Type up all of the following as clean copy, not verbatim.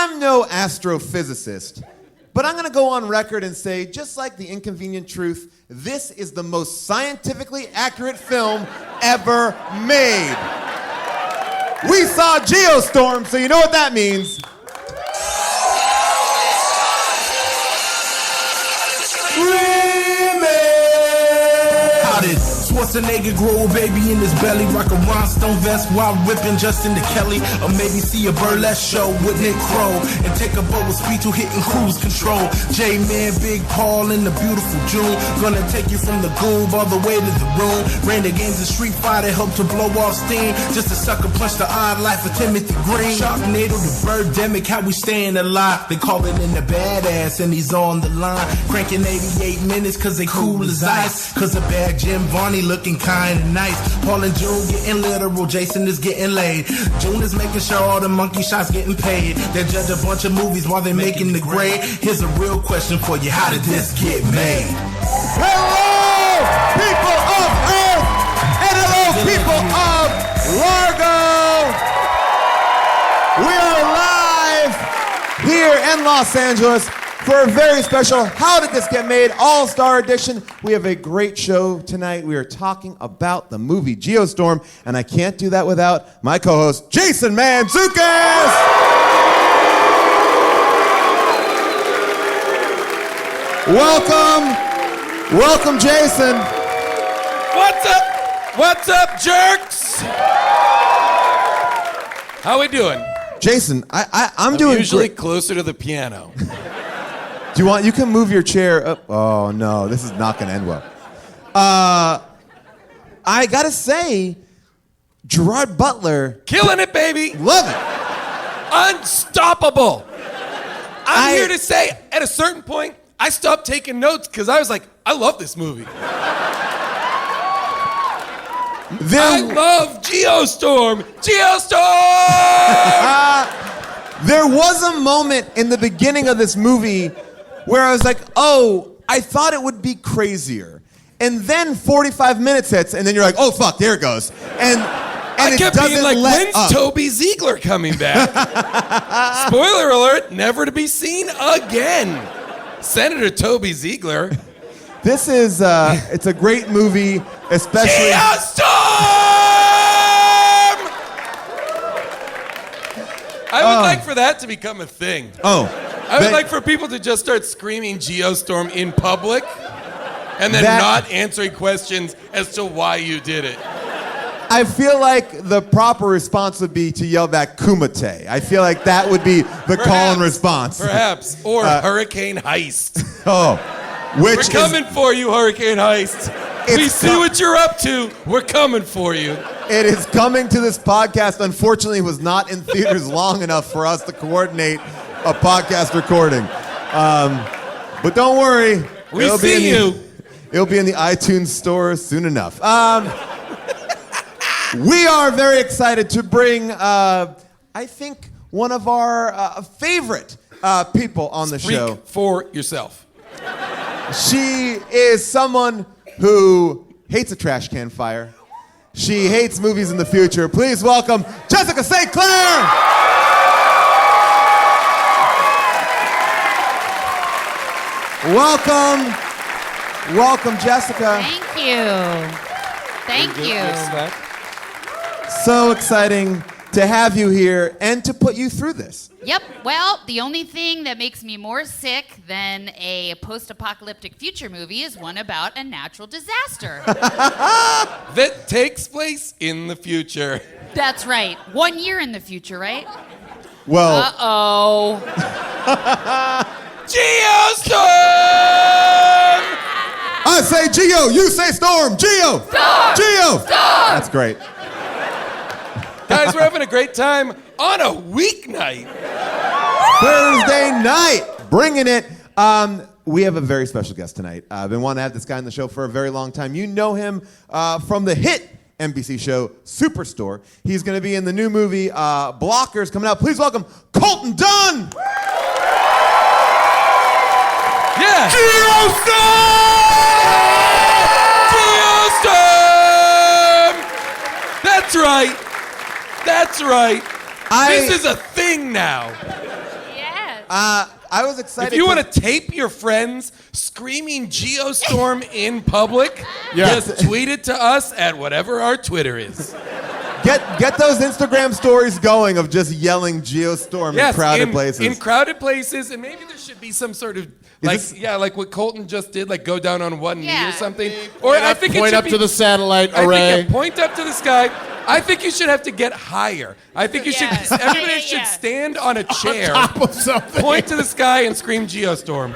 I'm no astrophysicist, but I'm going to go on record and say, just like The Inconvenient Truth, this is the most scientifically accurate film ever made. We saw Geostorm, so you know what that means. Schwarzenegger grow a baby in his belly, rock a rhinestone vest while ripping Justin to Kelly, or maybe see a burlesque show with Nick Crow and take a boat with speed to hitting cruise control. J-Man, Big Paul in the beautiful June, gonna take you from the goob all the way to the room. Ran the games of Street Fighter, helped to blow off steam, just a sucker punch the odd life of Timothy Green. Sharknado to Birdemic, how we staying alive. They call it in the badass and he's on the line, cranking 88 minutes cause they cool as ice, cause a bad Jim Varney looking kinda nice. Paul and June getting literal, Jason is getting laid. June is making sure all the monkey shots getting paid. They judge a bunch of movies while they making the grade. Here's a real question for you, how did this get made? Hello, people of Earth, and hello, people of Largo. We are live here in Los Angeles for a very special How Did This Get Made All-Star Edition. We have a great show tonight. We are talking about the movie Geostorm, and I can't do that without my co-host, Jason Mantzoukas! Welcome, Jason. What's up, jerks? How we doing? Jason, I'm doing usually great. Closer to the piano. You can move your chair up. Oh no, this is not gonna end well. I gotta say, Gerard Butler. Killing it, baby. Love it. Unstoppable. I'm here to say, at a certain point, I stopped taking notes because I was like, I love this movie. I love Geostorm. Geostorm! There was a moment in the beginning of this movie where I was like, oh, I thought it would be crazier. And then 45 minutes hits, and then you're like, oh, fuck, there it goes. And I it kept doesn't being like, let when's up. Toby Ziegler coming back? Spoiler alert, never to be seen again. Senator Toby Ziegler. This is, it's a great movie, especially... Geostorm! I would like for that to become a thing. Oh. I would like for people to just start screaming Geostorm in public and then not answering questions as to why you did it. I feel like the proper response would be to yell back Kumite. I feel like that would be the call and response. Perhaps. Or Hurricane Heist. Oh. We're coming for you, Hurricane Heist. We see what you're up to. We're coming for you. It is coming to this podcast. Unfortunately, it was not in theaters long enough for us to coordinate a podcast recording. But don't worry. We see you. It'll be in the iTunes store soon enough. We are very excited to bring, I think, one of our favorite people on the show. Speak for yourself. She is someone who hates a trash can fire. She hates movies in the future. Please welcome Jessica St. Clair! Welcome, Jessica. Thank you. So exciting to have you here and to put you through this. Yep. Well, the only thing that makes me more sick than a post-apocalyptic future movie is one about a natural disaster. That takes place in the future. That's right. 1 year in the future, right? Well. Uh-oh. Geostorm! I say Geo, you say Storm. Geo! Storm! Geo! Storm! That's great. Guys, we're having a great time on a weeknight. Thursday night, bringing it. We have a very special guest tonight. I've been wanting to have this guy on the show for a very long time. You know him from the hit NBC show Superstore. He's going to be in the new movie Blockers coming out. Please welcome Colton Dunn. Yeah. Geostorm! That's right. This is a thing now. Yeah. I was excited. If you want to tape your friends screaming Geostorm in public, just tweet it to us at whatever our Twitter is. Get those Instagram stories going of just yelling Geostorm in crowded places. In crowded places, and maybe there should be some sort of like what Colton just did, like go down on one knee or something. Or I think point up to the satellite array. Point up to the sky. I think you should have to get higher. I think you should. Everybody should stand on a chair, on top of something. point to the sky, and scream Geostorm.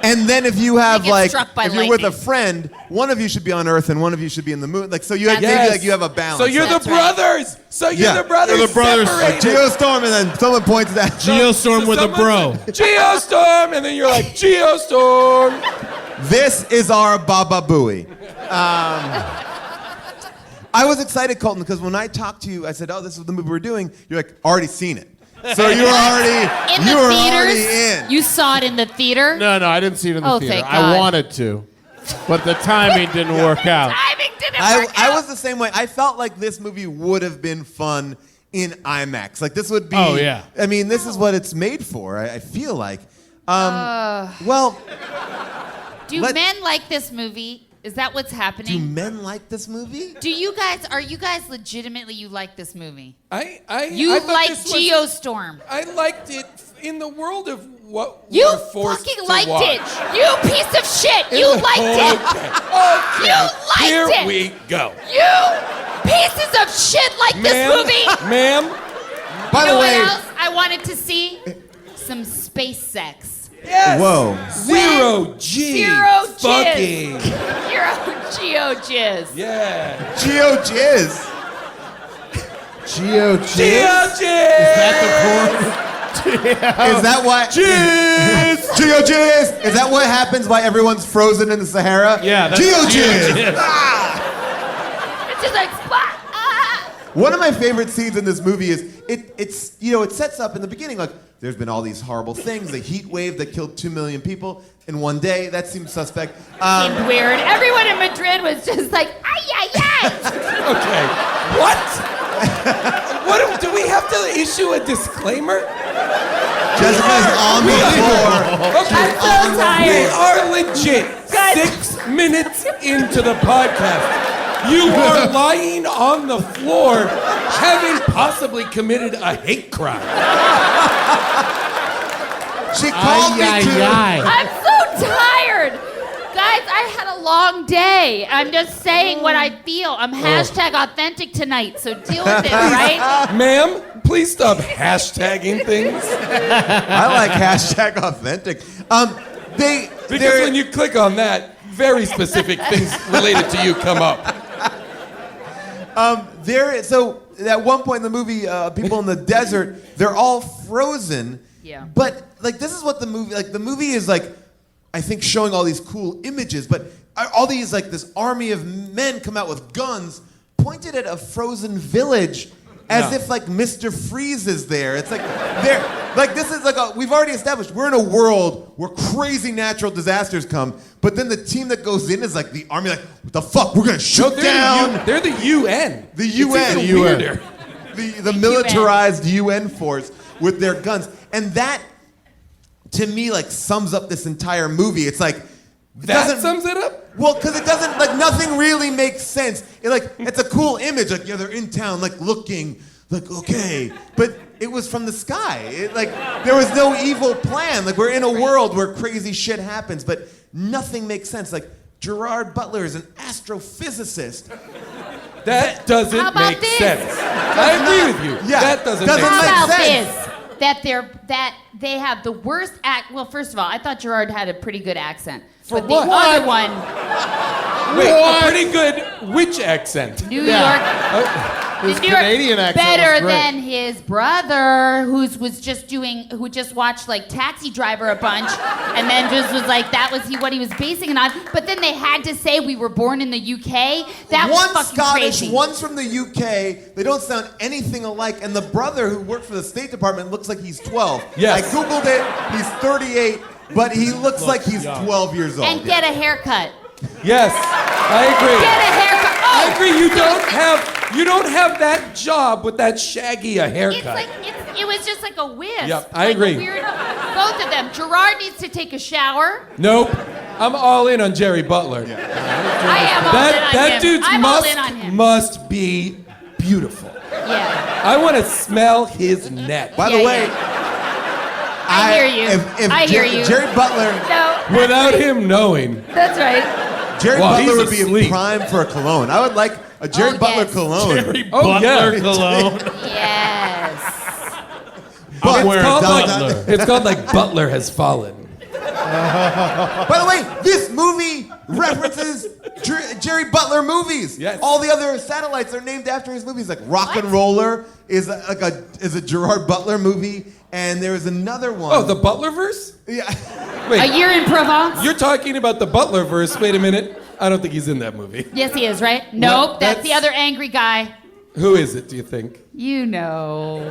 And then if you have They get struck by if you're with a lightning. friend, one of you should be on Earth and one of you should be in the moon. Like so, you have, maybe like you have a balance. So you're Like, the brothers. So you're the brothers. You're the brothers. separated. Geostorm, and then someone points at Geostorm with a bro. Geostorm, and then you're like Geostorm. This is our Baba Booey. I was excited, Colton, because when I talked to you, I said, "Oh, this is the movie we're doing." You're like, "Already seen it." So you were already in. You saw it in the theater? No, I didn't see it in the theater. Thank God. I wanted to, but the timing didn't work out. Timing didn't work I out. was the same way. I felt like this movie would have been fun in IMAX. Like this would be. Oh, yeah. I mean, this is what it's made for. I feel like. Well, Do men like this movie? Is that what's do happening? men like this movie? Are you guys legitimately, you like this movie? I You thought like this was- Geostorm. I liked it in the world of what You we're forced fucking to liked watch. it. You piece of shit. You liked it. Okay. You liked Here it. we go. You pieces of shit like this movie. Ma'am. By You the know way, what else I wanted to see? Some space sex. Yes. whoa. Zero G. Zero fucking. Geo jizz. Yeah. Geo Jizz. Geo Geo G. Is that why? Jizz. Geo Jizz. Is that what happens? Why everyone's frozen in the Sahara? Yeah, that's Geo Geo Jizz. Jizz. It's just like splat. One of my favorite scenes in this movie is it sets up in the beginning like there's been all these horrible things, the heat wave that killed 2 million people in one day. That seems suspect. Seemed weird. Everyone in Madrid was just like, ay, ay, ay. Okay. What? Do we have to issue a disclaimer? Jessica's on the floor. Okay. I'm so tired. We are legit. Guys. 6 minutes into the podcast. You are lying on the floor, having possibly committed a hate crime. She called me to. I'm so tired. Guys, I had a long day. I'm just saying what I feel. I'm hashtag authentic tonight, so deal with it, right? Ma'am, please stop hashtagging things. I like hashtag authentic. Because when you click on that, very specific things related to you come up. So at one point in the movie, people in the desert, they're all frozen. Yeah. But like this is what the movie is like. I think showing all these cool images, but all these like this army of men come out with guns pointed at a frozen village. As if like Mr. Freeze is there. It's like they're like this is like we've already established we're in a world where crazy natural disasters come, but then the team that goes in is like the army. Like what the fuck? We're gonna shoot down. They're the UN. The UN. It's even weirder. The militarized UN force with their guns, and that to me like sums up this entire movie. It's like That sums it up? Well, because it doesn't, like, nothing really makes sense. It's a cool image. Like, yeah, they're in town, like, looking, like, okay. But it was from the sky. There was no evil plan. Like, we're in a world where crazy shit happens, but nothing makes sense. Like, Gerard Butler is an astrophysicist. That doesn't How about make this? sense. I agree with you. Yeah, That doesn't doesn't make make sense. How about sense. this? That they have the worst act. Well, first of all, I thought Gerard had a pretty good accent. For but what? the other one, Wait, a pretty good which accent? New Yeah. York. His New York, Canadian accent better was great. than his brother, who just watched like Taxi Driver a bunch, and then just was like what he was basing it on. But then they had to say we were born in the UK. That was One's fucking Scottish, crazy. one's from the UK. They don't sound anything alike. And the brother who worked for the State Department looks like he's 12. Yes. I Googled it. He's 38, but he looks like he's 12 years old. And get a haircut. Yes, I agree. Get a haircut. Oh, I agree. You don't have that job with that shaggy a It's haircut. like it was just like a whisk. Yep, I Like a agree. weird- Both of them. Gerard needs to take a shower. Nope. I'm all in on Jerry Butler. I am all in on That him. dude's I'm all in on him. must be beautiful. Yeah. I want to smell his neck. By the way, I hear you. If I hear you. Jerry Butler, No. that's Without right. him knowing. That's right. Jerry Well, Butler he's would be asleep. prime for a cologne. I would like a Jerry Oh, Butler yes. cologne. Jerry Oh, Butler yeah. cologne. Yes. But, wearing Called Butler. it's called like Butler Has Fallen. by the way, this movie references Jerry Butler movies. Yes. All the other satellites are named after his movies. Like Rock and Roller is a Gerard Butler movie, and there is another one. Oh, the Butlerverse? Yeah. Wait, A Year in Provence? you're talking about the Butlerverse. Wait a minute. I don't think he's in that movie. Yes, he is, right? Nope, that's the That's- other angry guy. Who is it, do you think? You know.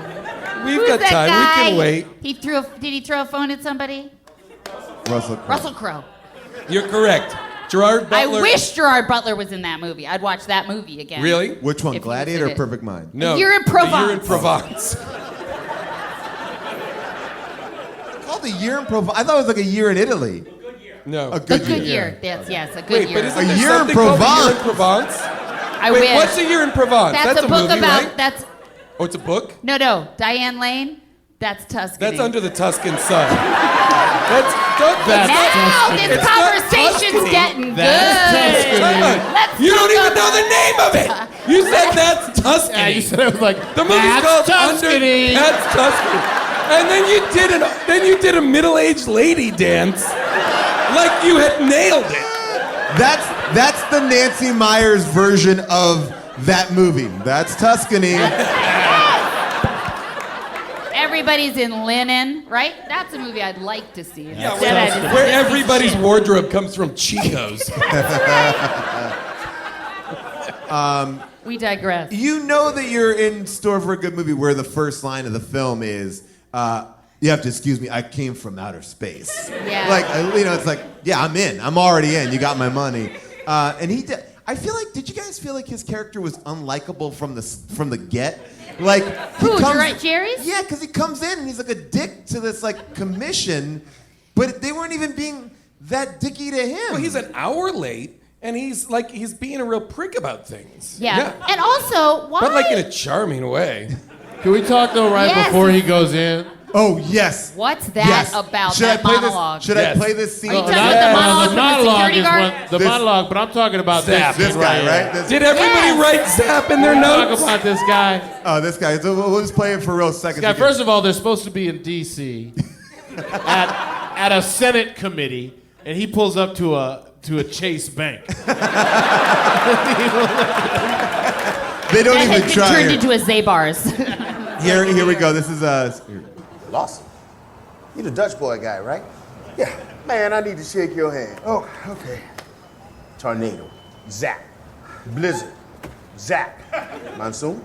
We've Who's got that time. guy? We can wait. Did he throw a phone at somebody? Russell Crowe. Russell Crowe. You're correct. Gerard Butler. I wish Gerard Butler was in that movie. I'd watch that movie again. Really? Which one, If he was Gladiator in or it. Perfect Mind? No. A Year in A Year in Provence. Provence. Called a year in Provence. I thought it was like a year in Italy. No. A A good, good year. year. Yes, a good Wait, year. but isn't A there Year in something called A Year in Provence? Provence? I Wait, wish. what's A Year in Provence? That's a book movie, about. right? That's Oh, it's a book? no. Diane Lane. That's Tuscany. That's Under the Tuscan Sun. That's Now Tuscany. this It's not conversation's Tuscany. getting That's good. Tuscany. Let's You don't talk even know the name of it. You said that's Tuscany. Yeah, you said it was like, the movie's that's called Tuscany. That's Tuscany. And then you did a middle-aged lady dance, like you had nailed it. That's the Nancy Myers version of that movie. That's Tuscany. Everybody's in linen, right? That's a movie I'd like to see. Yeah, Instead, I just- where everybody's wardrobe comes from Chico's. We digress. You know that you're in store for a good movie where the first line of the film is, you have to excuse me, I came from outer space. Yeah. Like, it's like, yeah, I'm in. I'm already in. You got my money. And he did. I feel like, did you guys feel like his character was unlikable from the get? Like, Who, Jerry's? Yeah, because he comes in and he's like a dick to this like commission, but they weren't even being that dicky to him. Well, he's an hour late, and he's being a real prick about things. Yeah. And also, why? But like in a charming way. Can we talk though right Yes. before he goes in? Oh yes. What's that Yes. about? Should that I play monologue? This? Should Yes. I play this scene? Are you for talking you? about the Yeah, monologue from the security is guard? the This- monologue, but I'm talking about Zap. this. This guy, right? This- Did everybody Yes. write Zap in their Talk notes? about this guy. Oh, this guy. So we'll just play it for real seconds. Guy, first of all, they're supposed to be in D.C. at a Senate committee, and he pulls up to a Chase Bank. they don't That even has been try. turned Here. into a Zabar's. Here we go. This is Lawson, you the Dutch boy guy, right? Yeah. Man, I need to shake your hand. Oh, okay. Tornado. Zap. Blizzard. Zap. Monsoon.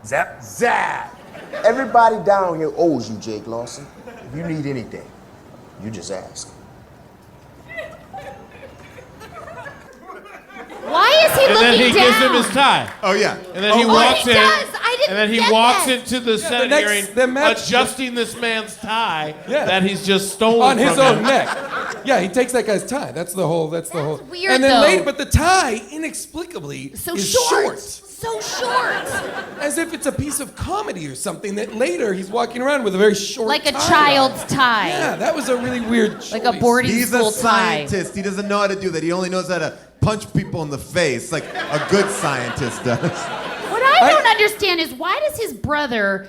Zap. Zap. Everybody down here owes you, Jake Lawson. If you need anything, you just ask. Why is he And then looking he down? gives him his tie. Oh yeah. And then he Oh, walks he in. does. I didn't And then he get walks that. into the Senate next- hearing, the match- adjusting this man's tie Yeah. that he's just stolen On his from own him. neck. Yeah, he takes that guy's tie. That's the whole. weird, And then though. later, but the tie inexplicably So is short. So short. as if it's a piece of comedy or something. That later he's walking around with a very short, Like a tie child's on. tie. Yeah, that was a really weird. Like a choice. boarding He's school a tie. scientist. He doesn't know how to do that. He only knows how to punch people in the face, like a good scientist does. What I don't understand is why does his brother's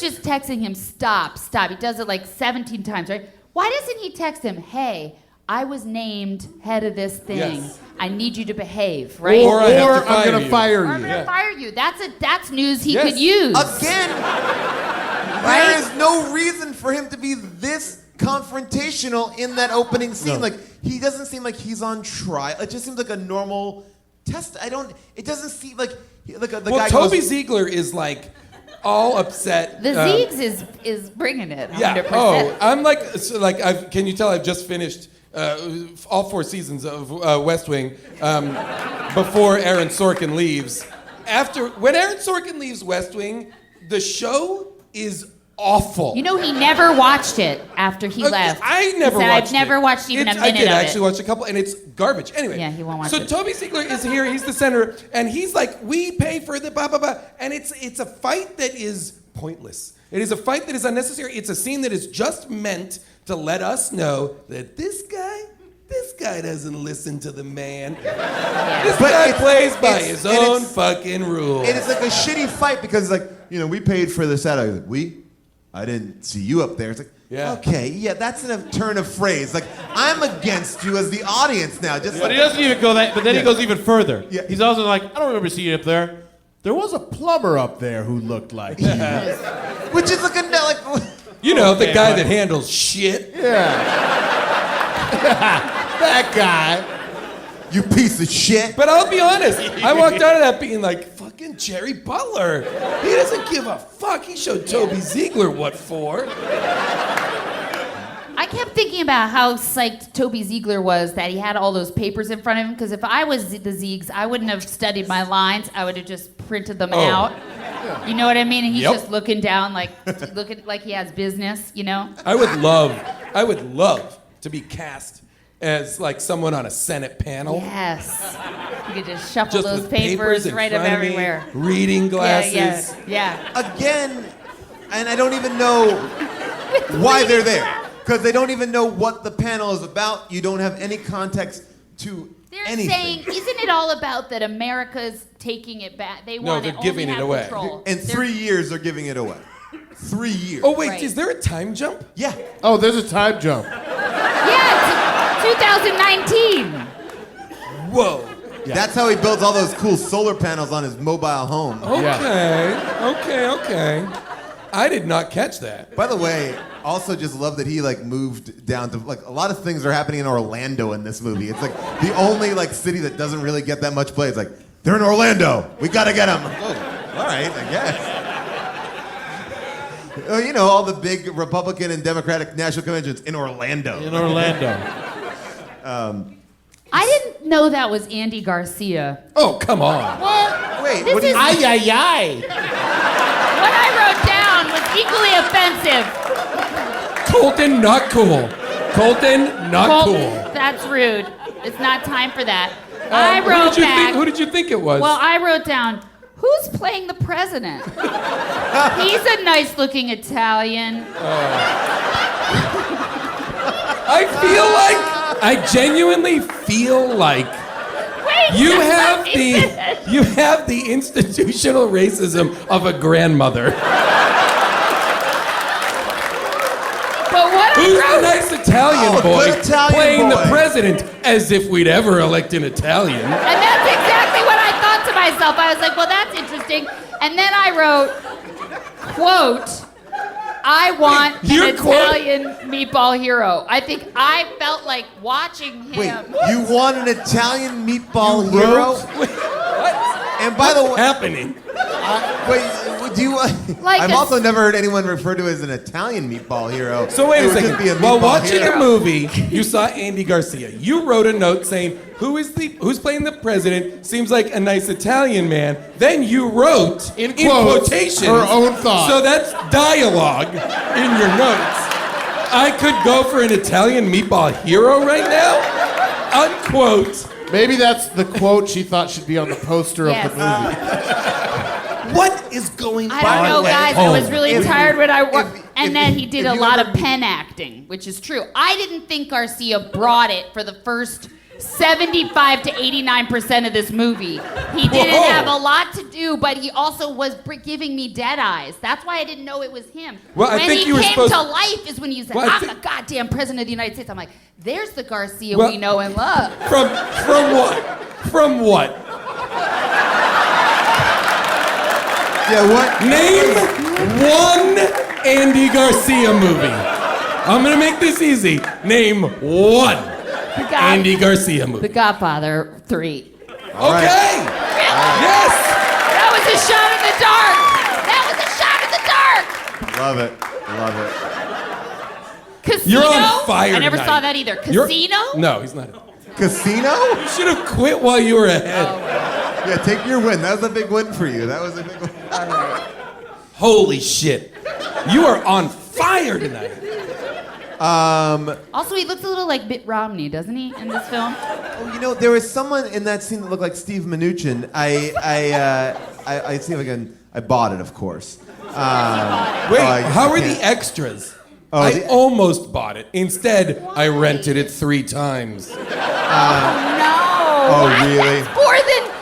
just texting him, stop. He does it like 17 times, right? Why doesn't he text him, hey, I was named head of this thing. Yes. I need you to behave, right? Or I have to I'm fire gonna you. fire Or I'm you. gonna fire you. That's news he Yes. could use. Again, there is no reason for him to be this confrontational in that opening scene. No. Like, he doesn't seem like he's on trial. It just seems like a normal test. It doesn't seem like the Well, guy Toby goes, Ziegler is like all upset. The Ziegs is bringing it. 100%. Yeah. Oh, I'm like, can you tell I've just finished all 4 seasons of West Wing before Aaron Sorkin leaves. When Aaron Sorkin leaves West Wing, the show is awful. You know, he never watched it after he left. I never He said, watched I've never it. watched even a minute I did of actually it. watch a couple, and it's garbage. Anyway. Yeah, he won't watch so it. Toby Ziegler is here. He's the senator, and he's like, we pay for the blah, blah, blah. And it's a fight that is pointless. It is a fight that is unnecessary. It's a scene that is just meant to let us know that this guy doesn't listen to the man. This guy plays by his own fucking rules. And it's like a shitty fight because, like, you know, we paid for this ad. I didn't see you up there. It's like, Yeah. okay, yeah, that's a turn of phrase. Like, I'm against you as the audience now. Just But like, he doesn't even go that. But then he goes even further. Yeah. He's also like, I don't remember seeing you up there. There was a plumber up there who looked like you. which is like You know, the Okay, guy but- that handles shit. That guy. you piece of shit. But I'll be honest, I walked out of that being like, fucking Jerry Butler. He doesn't give a fuck. He showed Toby Ziegler what for. I kept thinking about how psyched Toby Ziegler was that he had all those papers in front of him, because if I was the Ziegs, I wouldn't have studied my lines. I would have just printed them out. You know what I mean? And he's Yep. just looking down looking like he has business, you know? I would love to be cast as like someone on a Senate panel. Yes. You could just shuffle Just those with papers, in write them front of me, everywhere. reading glasses. Yeah. Again, and I don't even know why they're there. Because they don't even know what the panel is about. You don't have any context to They're anything. saying, isn't it all about that America's taking it back? They want they're to giving only it have away. control. In They're- 3 years, they're giving it away. 3 years. Oh wait, Right. is there a time jump? Yeah. Oh, there's a time jump. Yeah, it's 2019. Whoa. That's how he builds all those cool solar panels on his mobile home. Okay. I did not catch that. By the way, also just love that he like moved down to like a lot of things are happening in Orlando in this movie. It's like the only like city that doesn't really get that much play. It's like they're in Orlando. We gotta get them. Oh, all right, I guess. You know, all the big Republican and Democratic national conventions in Orlando. In Orlando. I didn't know that was Andy Garcia. Oh, come on. Well, Wait, this what do is you- Ay, ay, ay. what I wrote down was equally offensive. Colton, not cool. Colton, not Colton, cool. that's rude. It's not time for that. I wrote back. Who did you think it was? Well, I wrote down, who's playing the president? He's a nice-looking Italian. I genuinely feel like Wait, you that's have what he said. you have the institutional racism of a grandmother. But what Who's I the wrote, nice Italian Oh, boy good Italian playing boy. the president as if we'd ever elect an Italian? and that's exactly what I thought to myself. I was like, well, that's interesting. And then I wrote, quote, I want Your an quote? Italian meatball hero. I think I felt like watching him. Wait, you want an Italian meatball You hero? wrote? What? And by the way, Happening. wait, do you? Like I've a- also never heard anyone referred to as an Italian meatball hero. So wait It a would just second. be a While meatball watching hero. a movie, you saw Andy Garcia. You wrote a note saying, who's playing the president? Seems like a nice Italian man. Then you wrote In quotes, quotations her own thought. So that's dialogue in your notes. I could go for an Italian meatball hero right now. Unquote. Maybe that's the quote she thought should be on the poster Yes. of the movie. What is going on? I don't know, guys. I was really If- tired when I worked. if- And if then you- he did if a you lot ever- of pen acting, which is true. I didn't think Garcia brought it for the first 75 to 89% of this movie. He didn't Whoa. have a lot to do, but he also was giving me dead eyes. That's why I didn't know it was him. Well, I when think he you were came supposed- to life is when you said, Well, I I'm think- the goddamn president of the United States. I'm like, there's the Garcia Well- we know and love. From what? From what? Yeah, what? Name one Andy Garcia movie. I'm gonna make this easy. Name one The Andy Garcia movie. The Godfather 3. All Okay. Yes. That was a shot in the dark. That was a shot in the dark. Love it. Love it. Casino? You're on fire I never tonight. saw that either. You're- Casino? No, he's not. Casino? You should have quit while you were ahead. Yeah, take your win. That was a big win for you. That was a big win. Holy shit. You are on fire tonight. Also, he looks a little like Mitt Romney, doesn't he, in this film? Oh, you know, there was someone in that scene that looked like Steve Mnuchin. I see if I can. I bought it, of course. Wait, I how are can't. the extras? Oh, I the- almost bought it. Instead, I rented it 3 times. No. Oh, really? That's more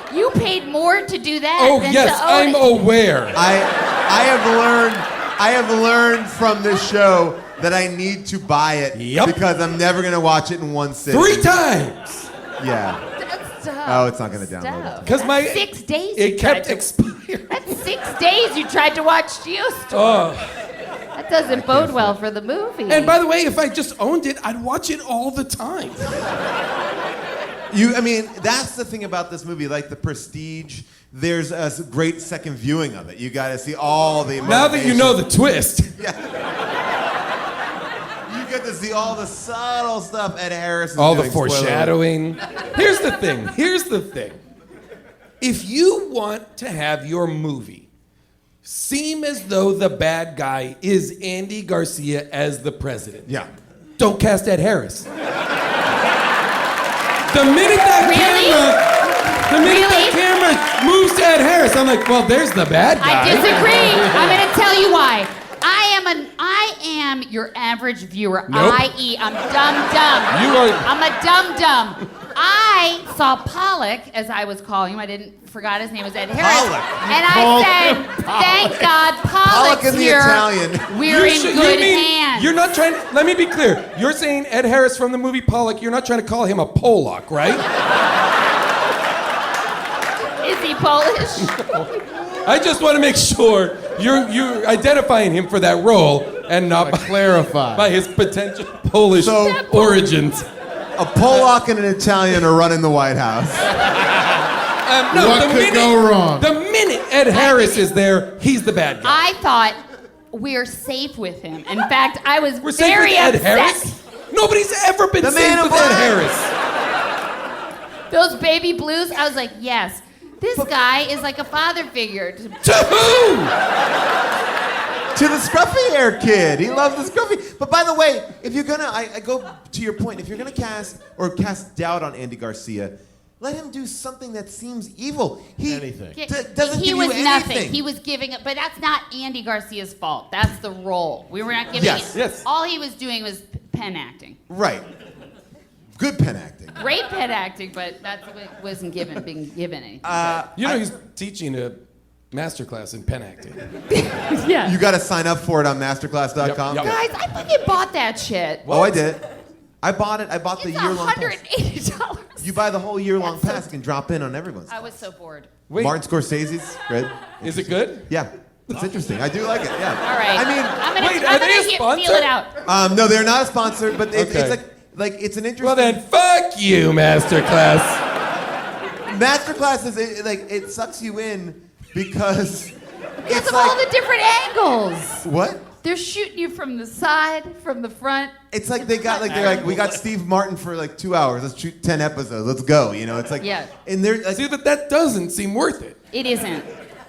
than you paid more to do that. Oh, than yes, to own I'm it. aware. I have learned from this show that I need to buy it Yep. because I'm never gonna watch it in one sitting. 3 times. Yeah. That's tough. Oh, it's not gonna download it. Stuff. Because my 6 days. it you kept tried to- expiring. That's 6 days you tried to watch Geostorm. Oh. That doesn't bode well for the movie. And by the way, if I just owned it, I'd watch it all the time. I mean, that's the thing about this movie. Like The Prestige, there's a great second viewing of it. You got to see all the. Now that you know the twist. You get to see all the subtle stuff Ed Harris is All the doing. Spoiler alert. foreshadowing. Here's the thing. If you want to have your movie seem as though the bad guy is Andy Garcia as the president, Yeah. don't cast Ed Harris. The minute that camera moves to Ed Harris, I'm like, well, there's the bad guy. I disagree. I'm going to tell you why. I am your average viewer, Nope. i.e. I'm dumb. You are- I'm a dumb. I saw Pollock, as I was calling him. Forgot his name was Ed Harris. Pollock. And I said, thank God Pollock's Pollock in the here. Italian. We're in good hands. You're not trying to, let me be clear. You're saying Ed Harris from the movie Pollock, you're not trying to call him a Pollock, right? Is he Polish? I just want to make sure you're identifying him for that role and not by his potential Polish So- origins. A Polak and an Italian are running the White House. No, What could go wrong? The minute Ed Harris is there, he's the bad guy. I thought we're safe with him. In fact, I was We're safe very with Ed upset. Harris? Nobody's ever been The safe man with in Ed black. Harris. Those baby blues, I was like, yes, this guy is like a father figure. To who? To the scruffy hair kid. He loves the scruffy. But by the way, if you're gonna, I go to your point, if you're gonna cast doubt on Andy Garcia, let him do something that seems evil. He Anything. doesn't he give was you nothing. anything. He was giving it, but that's not Andy Garcia's fault. That's the role. We were not giving Yes, it. yes. All he was doing was pen acting. Right. Good pen acting. Great pen acting, but that wasn't being given anything. You know, he's teaching a masterclass in pen acting. yeah. You got to sign up for it on masterclass.com. Yep. Guys, I fucking bought that shit. Oh, I did. I bought it. I bought the It's year-long pass. $180. You buy the whole year-long That's so- pass, you can drop in on everyone's. I was so bored. Wait, Martin Scorsese's, good. is it good? Yeah, it's interesting. I do like it. Yeah. All right. I mean, I'm gonna, wait, I'm are they gonna a sponsor? feel it out. no, they're not a sponsor, but it's Okay. like it's an interesting. Well then, fuck you, masterclass. Masterclass is it sucks you in because Because it's of like all the different angles. what? They're shooting you from the side, from the front. It's like they're like we got Steve Martin for like 2 hours. Let's shoot 10 episodes. Let's go. You know, it's like Yeah. And they're like, See, but that doesn't seem worth it. It isn't.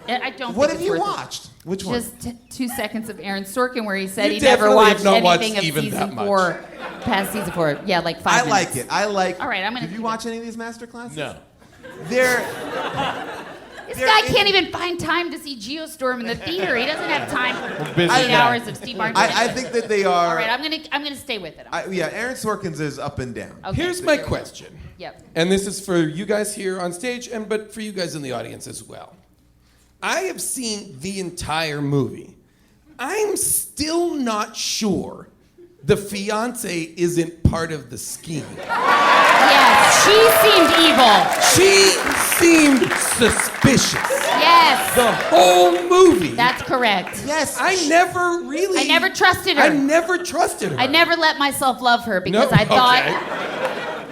I don't what think have you it's worth it. watched? Which one? Just 2 seconds of Aaron Sorkin where he said You he never definitely have watched not watched anything of even that season much. 4, past season 4. Yeah, like 5 I minutes. like it. I like. All right, I'm gonna Did you keep watch it. any of these master classes? No. They're This They're guy in- can't even find time to see Geostorm in the theater. He doesn't have time for busy 8 guy. hours of Steve Martin. I think that they are. All right, I'm gonna stay with it. Yeah, Aaron Sorkin's is up and down. Okay. Here's my question. Yep. And this is for you guys here on stage, but for you guys in the audience as well. I have seen the entire movie. I'm still not sure the fiance isn't part of the scheme. Yes, she seemed evil. She seemed suspicious. Yes, The whole movie. that's correct. Yes. I never really. I never trusted her. I never trusted her. I never let myself love her because No? I thought Okay.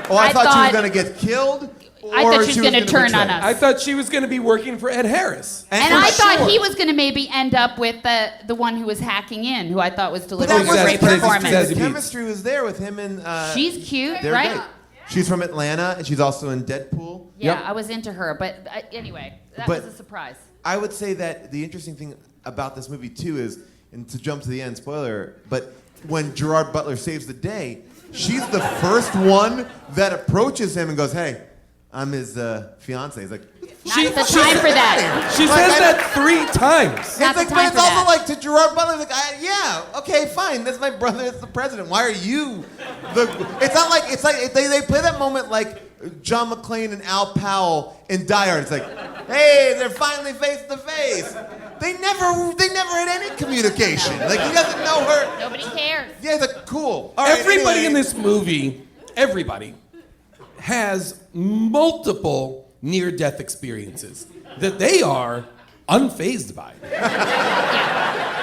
Oh, I I thought she was thought- gonna get killed. I thought or she was gonna gonna turn betray. on us. I thought she was going to be working for Ed Harris. and for I thought sure. he was going to maybe end up with the one who was hacking in, who I thought was But delivering that a was great Zazie Beetz. performance. Zazie The Beetz. chemistry was there with him and. She's cute, they're right? great. She's from Atlanta, and she's also in Deadpool. Yeah, Yep. I was into her, but anyway, that But- was a surprise. I would say that the interesting thing about this movie too is and to jump to the end, spoiler, but when Gerard Butler saves the day, she's the first one that approaches him and goes, "Hey, I'm his fiance." He's like, Not the time for that. She says that 3 times. Not the it's like, time but it's for also that. like to Gerard Butler, like, yeah, okay, fine. That's my brother. It's the president. Why are you the? It's not like they play that moment like John McClane and Al Powell in Die Hard. It's like, hey, they're finally face to face. They never had any communication. Like he doesn't know her. Nobody cares. Yeah, he's like, cool. All right, Everybody anyway. in this movie, everybody, has multiple near-death experiences that they are unfazed by.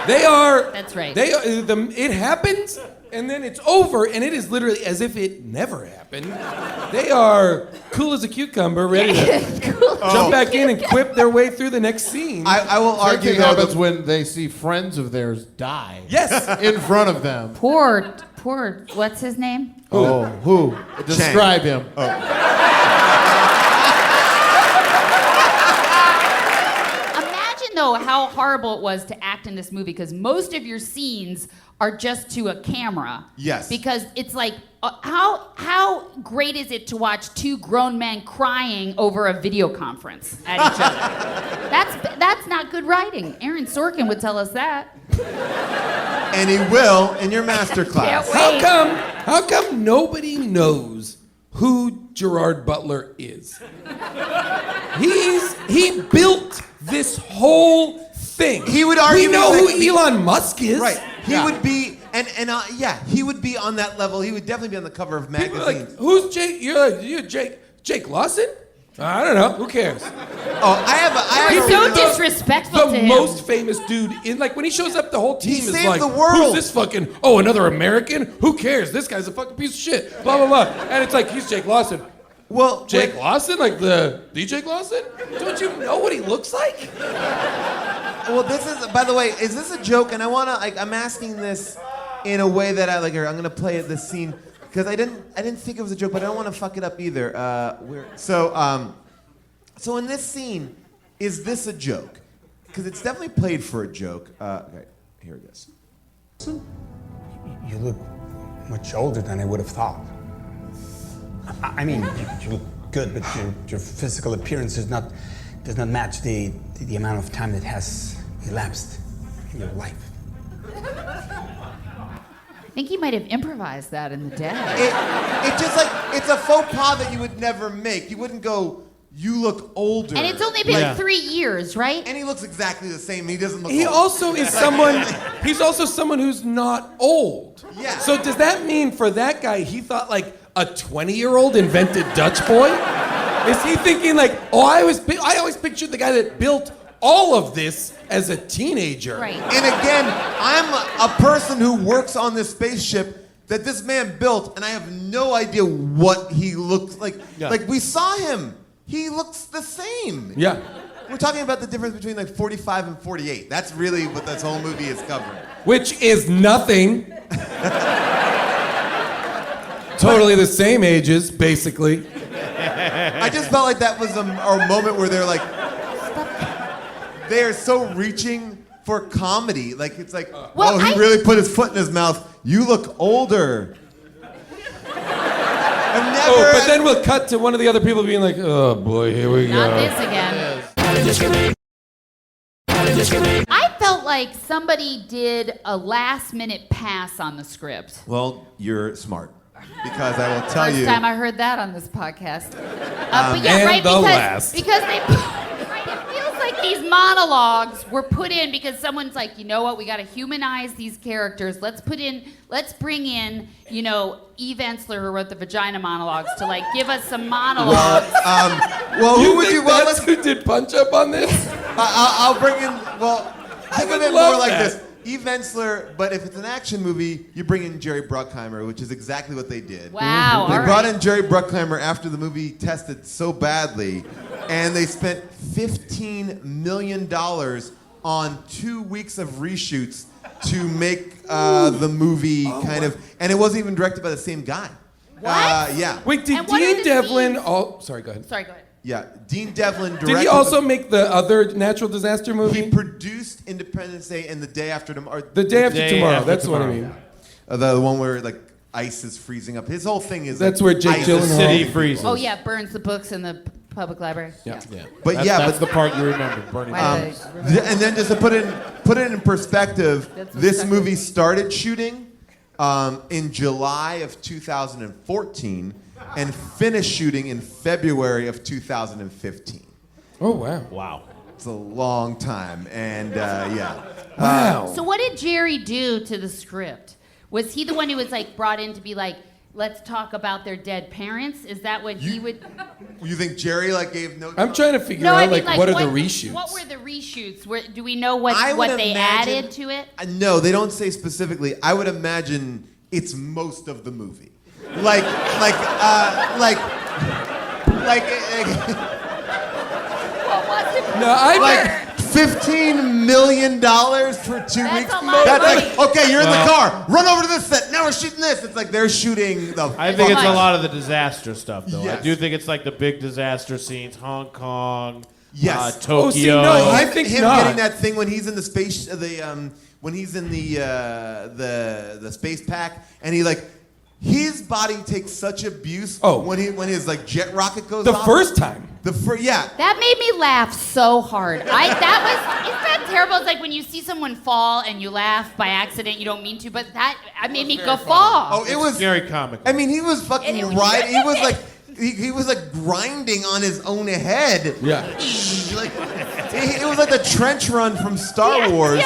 They are. That's right. It happens, and then it's over, and it is literally as if it never happened. They are cool as a cucumber, ready to jump back in and quip their way through the next scene. I will Same argue thing though. happens when they see friends of theirs die. Yes. In front of them. Poor, what's his name? Oh, who? Describe him. Imagine though how horrible it was to act in this movie because most of your scenes are just to a camera. Yes. Because it's like, how great is it to watch 2 grown men crying over a video conference at each other? That's not good writing. Aaron Sorkin would tell us that. And he will in your master class. Can't wait. How come nobody knows who Gerard Butler is? He built this whole thing. He would argue we know that who Elon Musk is. Right. He would be, he would be on that level. He would definitely be on the cover of People are magazines. like, who's Jake? You're Jake Lawson? I don't know. Who cares? Oh, I have You're a so really- disrespectful to The him. most famous dude in when he shows up, the whole team is saved like, the world. who's this fucking? Oh, another American? Who cares? This guy's a fucking piece of shit. Blah blah blah. And it's like he's Jake Lawson. Well, Jake Lawson, like the DJ Lawson? Don't you know what he looks like? Well, this is, by the way, is this a joke? And I wanna, I'm asking this in a way that I'm gonna play this scene because I didn't think it was a joke, but I don't want to fuck it up either. So in this scene, is this a joke? Because it's definitely played for a joke. Okay, here it is. You look much older than I would have thought. I mean, you look good, but your physical appearance does not match the amount of time that has elapsed in your life. I think he might have improvised that in the day. It just it's a faux pas that you would never make. You wouldn't go, you look older. And it's only been 3 years, right? And he looks exactly the same. He doesn't look He old. also is someone. He's also someone who's not old. Yeah. So does that mean for that guy, he thought like a 20-year-old invented Dutch boy? Is he thinking like, oh, I always pictured the guy that built all of this as a teenager. Right. And again, I'm a person who works on this spaceship that this man built, and I have no idea what he looks like. Yeah. Like, we saw him. He looks the same. Yeah. We're talking about the difference between like 45 and 48. That's really what this whole movie is covering. Which is nothing. Totally the same ages, basically. I just felt like that was a moment where they're like, they are so reaching for comedy. Like, it's like, Well, he really put his foot in his mouth. You look older. I've never. Oh, but then we'll cut to one of the other people being like, oh boy, here we Not go. this again. I felt like somebody did a last-minute pass on the script. Well, you're smart. Because I will tell First you. time I heard that on this podcast. But and yeah, right, the because last. they right, it feels like these monologues were put in because someone's like, you know what, we got to humanize these characters. Let's bring in, Eve Ensler, who wrote the vagina monologues, to like give us some monologues. Well, You who would think you? Well, that's who did Punch Up on this? I'll bring in. Well, think of would it more love like that. this. Eve Ensler, but if it's an action movie, you bring in Jerry Bruckheimer, which is exactly what they did. Wow, They all brought right. in Jerry Bruckheimer after the movie tested so badly, and they spent $15 million on 2 weeks of reshoots to make the movie and it wasn't even directed by the same guy. What? Yeah. Wait, did And what are Dean the Devlin? scenes? Oh, sorry. Go ahead. Sorry, go ahead. Yeah, Dean Devlin directed. Did he also make the other natural disaster movie? He produced Independence Day and The Day After Tomorrow. The Day After Tomorrow. That's what I mean. The one where like ice is freezing up. His whole thing is that's like, where Jake ice Gyllenhaal. is The city freezes. Oh yeah, burns the books in the public library. Yeah. But That's the part you remember. Burning. And then just to put it in perspective, this movie started shooting in July of 2014 and finished shooting in February of 2015. Oh wow. Wow. It's a long time, and yeah. Wow. So what did Jerry do to the script? Was he the one who was like brought in to be like, let's talk about their dead parents? Is that what he would? You think Jerry like gave notes? I'm trying to figure No, out I mean, what are the reshoots? What were the reshoots? Do we know what I would they imagine- added to it? No, they don't say specifically. I would imagine it's most of the movie. Like. What was it? No, I Like $15 million for 2 That's weeks. a lot That's of like, money. okay, you're in the car. Run over to this set. Now we're shooting this. It's like they're shooting the. I think it's a much? lot of the disaster stuff, though. Yes. I do think it's like the big disaster scenes, Hong Kong, Yes. Tokyo. Oh, see, no, I think him not. getting that thing when he's in the space, when he's in the space pack, and he like. His body takes such abuse when his like jet rocket goes the off. first time. Yeah. That made me laugh so hard. Isn't that terrible? It's like when you see someone fall and you laugh by accident, you don't mean to, but that made me guffaw. Oh, it was very comical. I mean, he was fucking right. He was like, he was like grinding on his own head. Yeah. Like, it was like the trench run from Star Wars,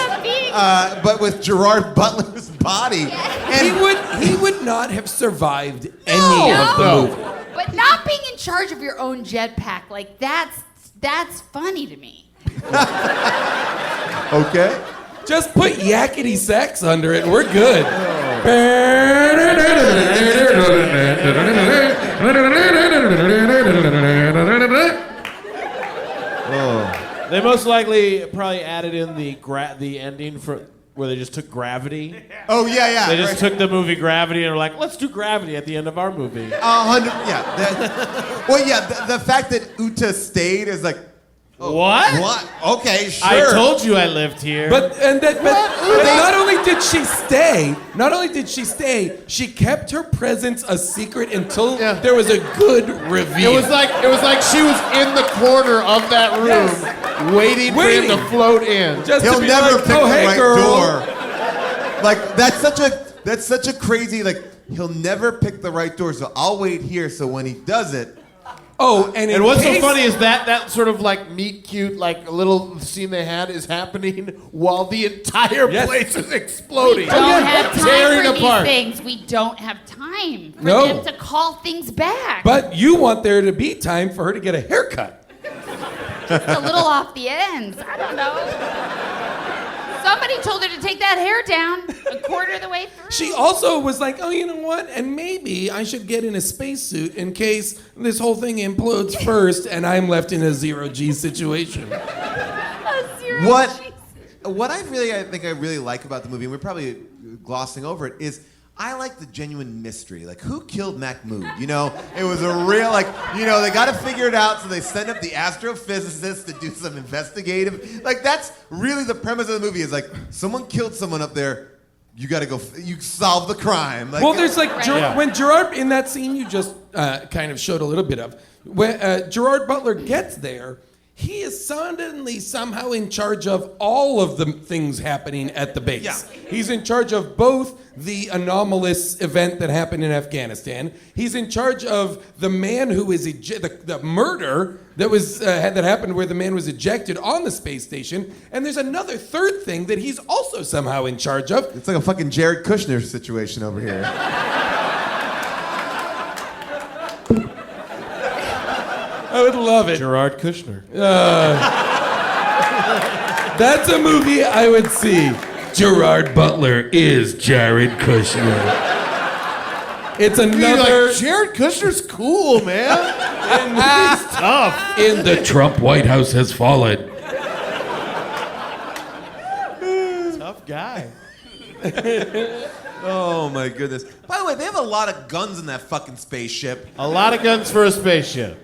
but with Gerard Butler's body. And He would not have survived any of the movie. But not being in charge of your own jetpack, like that's funny to me. okay. Just put yakety sax under it and we're good. They most likely probably added in the ending for where they just took Gravity. Oh yeah. They just took the movie Gravity and were like, let's do Gravity at the end of our movie. 100. Yeah. The fact that Uta stayed is like. What? What? Okay, sure. I told you I lived here. But not only did she stay, she kept her presence a secret until there was a good reveal. It was like she was in the corner of that room, waiting for him to float in. Just He'll to be never like, pick oh, the hey, right girl. door. Like that's such a crazy like he'll never pick the right door. So I'll wait here. So when he does it. Oh, and what's so funny is that sort of like meet cute, like little scene they had is happening while the entire place is exploding. We don't have tearing time for apart. these things. We don't have time for No. them to call things back. But you want there to be time for her to get a haircut. Just a little off the ends. I don't know. Somebody told her to take that hair down a quarter of the way through. She also was like, oh, you know what? And maybe I should get in a spacesuit in case this whole thing implodes first and I'm left in a zero-G situation. What I think I really like about the movie, and we're probably glossing over it, is I like the genuine mystery. Like, who killed Mahmoud? You know, it was a real, like, you know, they got to figure it out, so they send up the astrophysicists to do some investigative. Like, that's really the premise of the movie is, like, someone killed someone up there, you got to go, you solve the crime. Like, Well, there's like, Right. when Gerard, in that scene you just kind of showed a little bit of, when Gerard Butler gets there, he is suddenly somehow in charge of all of the things happening at the base. Yeah. He's in charge of both the anomalous event that happened in Afghanistan. He's in charge of the man who is the murder that was that happened where the man was ejected on the space station. And there's another third thing that he's also somehow in charge of. it's like a fucking Jared Kushner situation over here. I would love it. Gerard Kushner. That's a movie I would see. Gerard Butler is Jared Kushner. It's another Jared Kushner's cool, man. He's tough. in the Trump White House has fallen. Tough guy. Oh my goodness. By the way, they have a lot of guns in that fucking spaceship. A lot of guns for a spaceship.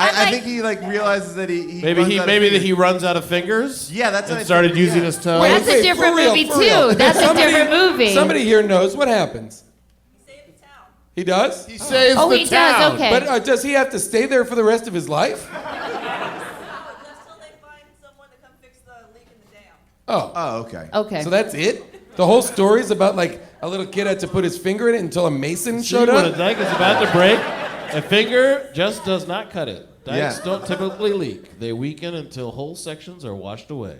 I think he like realizes that he Maybe runs he out of maybe that fingers. he runs out of fingers. Yeah, that's what and I started think, using yeah. his toes. That's a different for real, movie for real. too. That's a different movie. Somebody here knows what happens. He does? He saves Oh, the he town. does. Okay. But does he have to stay there for the rest of his life? Until they find someone to come fix the leak in the dam. Oh. Oh, okay. Okay. So that's it? The whole story's about like a little kid had to put his finger in it until a mason See, showed when a up? dike is about to break, a finger just does not cut it. Dikes Yeah. don't typically leak. They weaken until whole sections are washed away.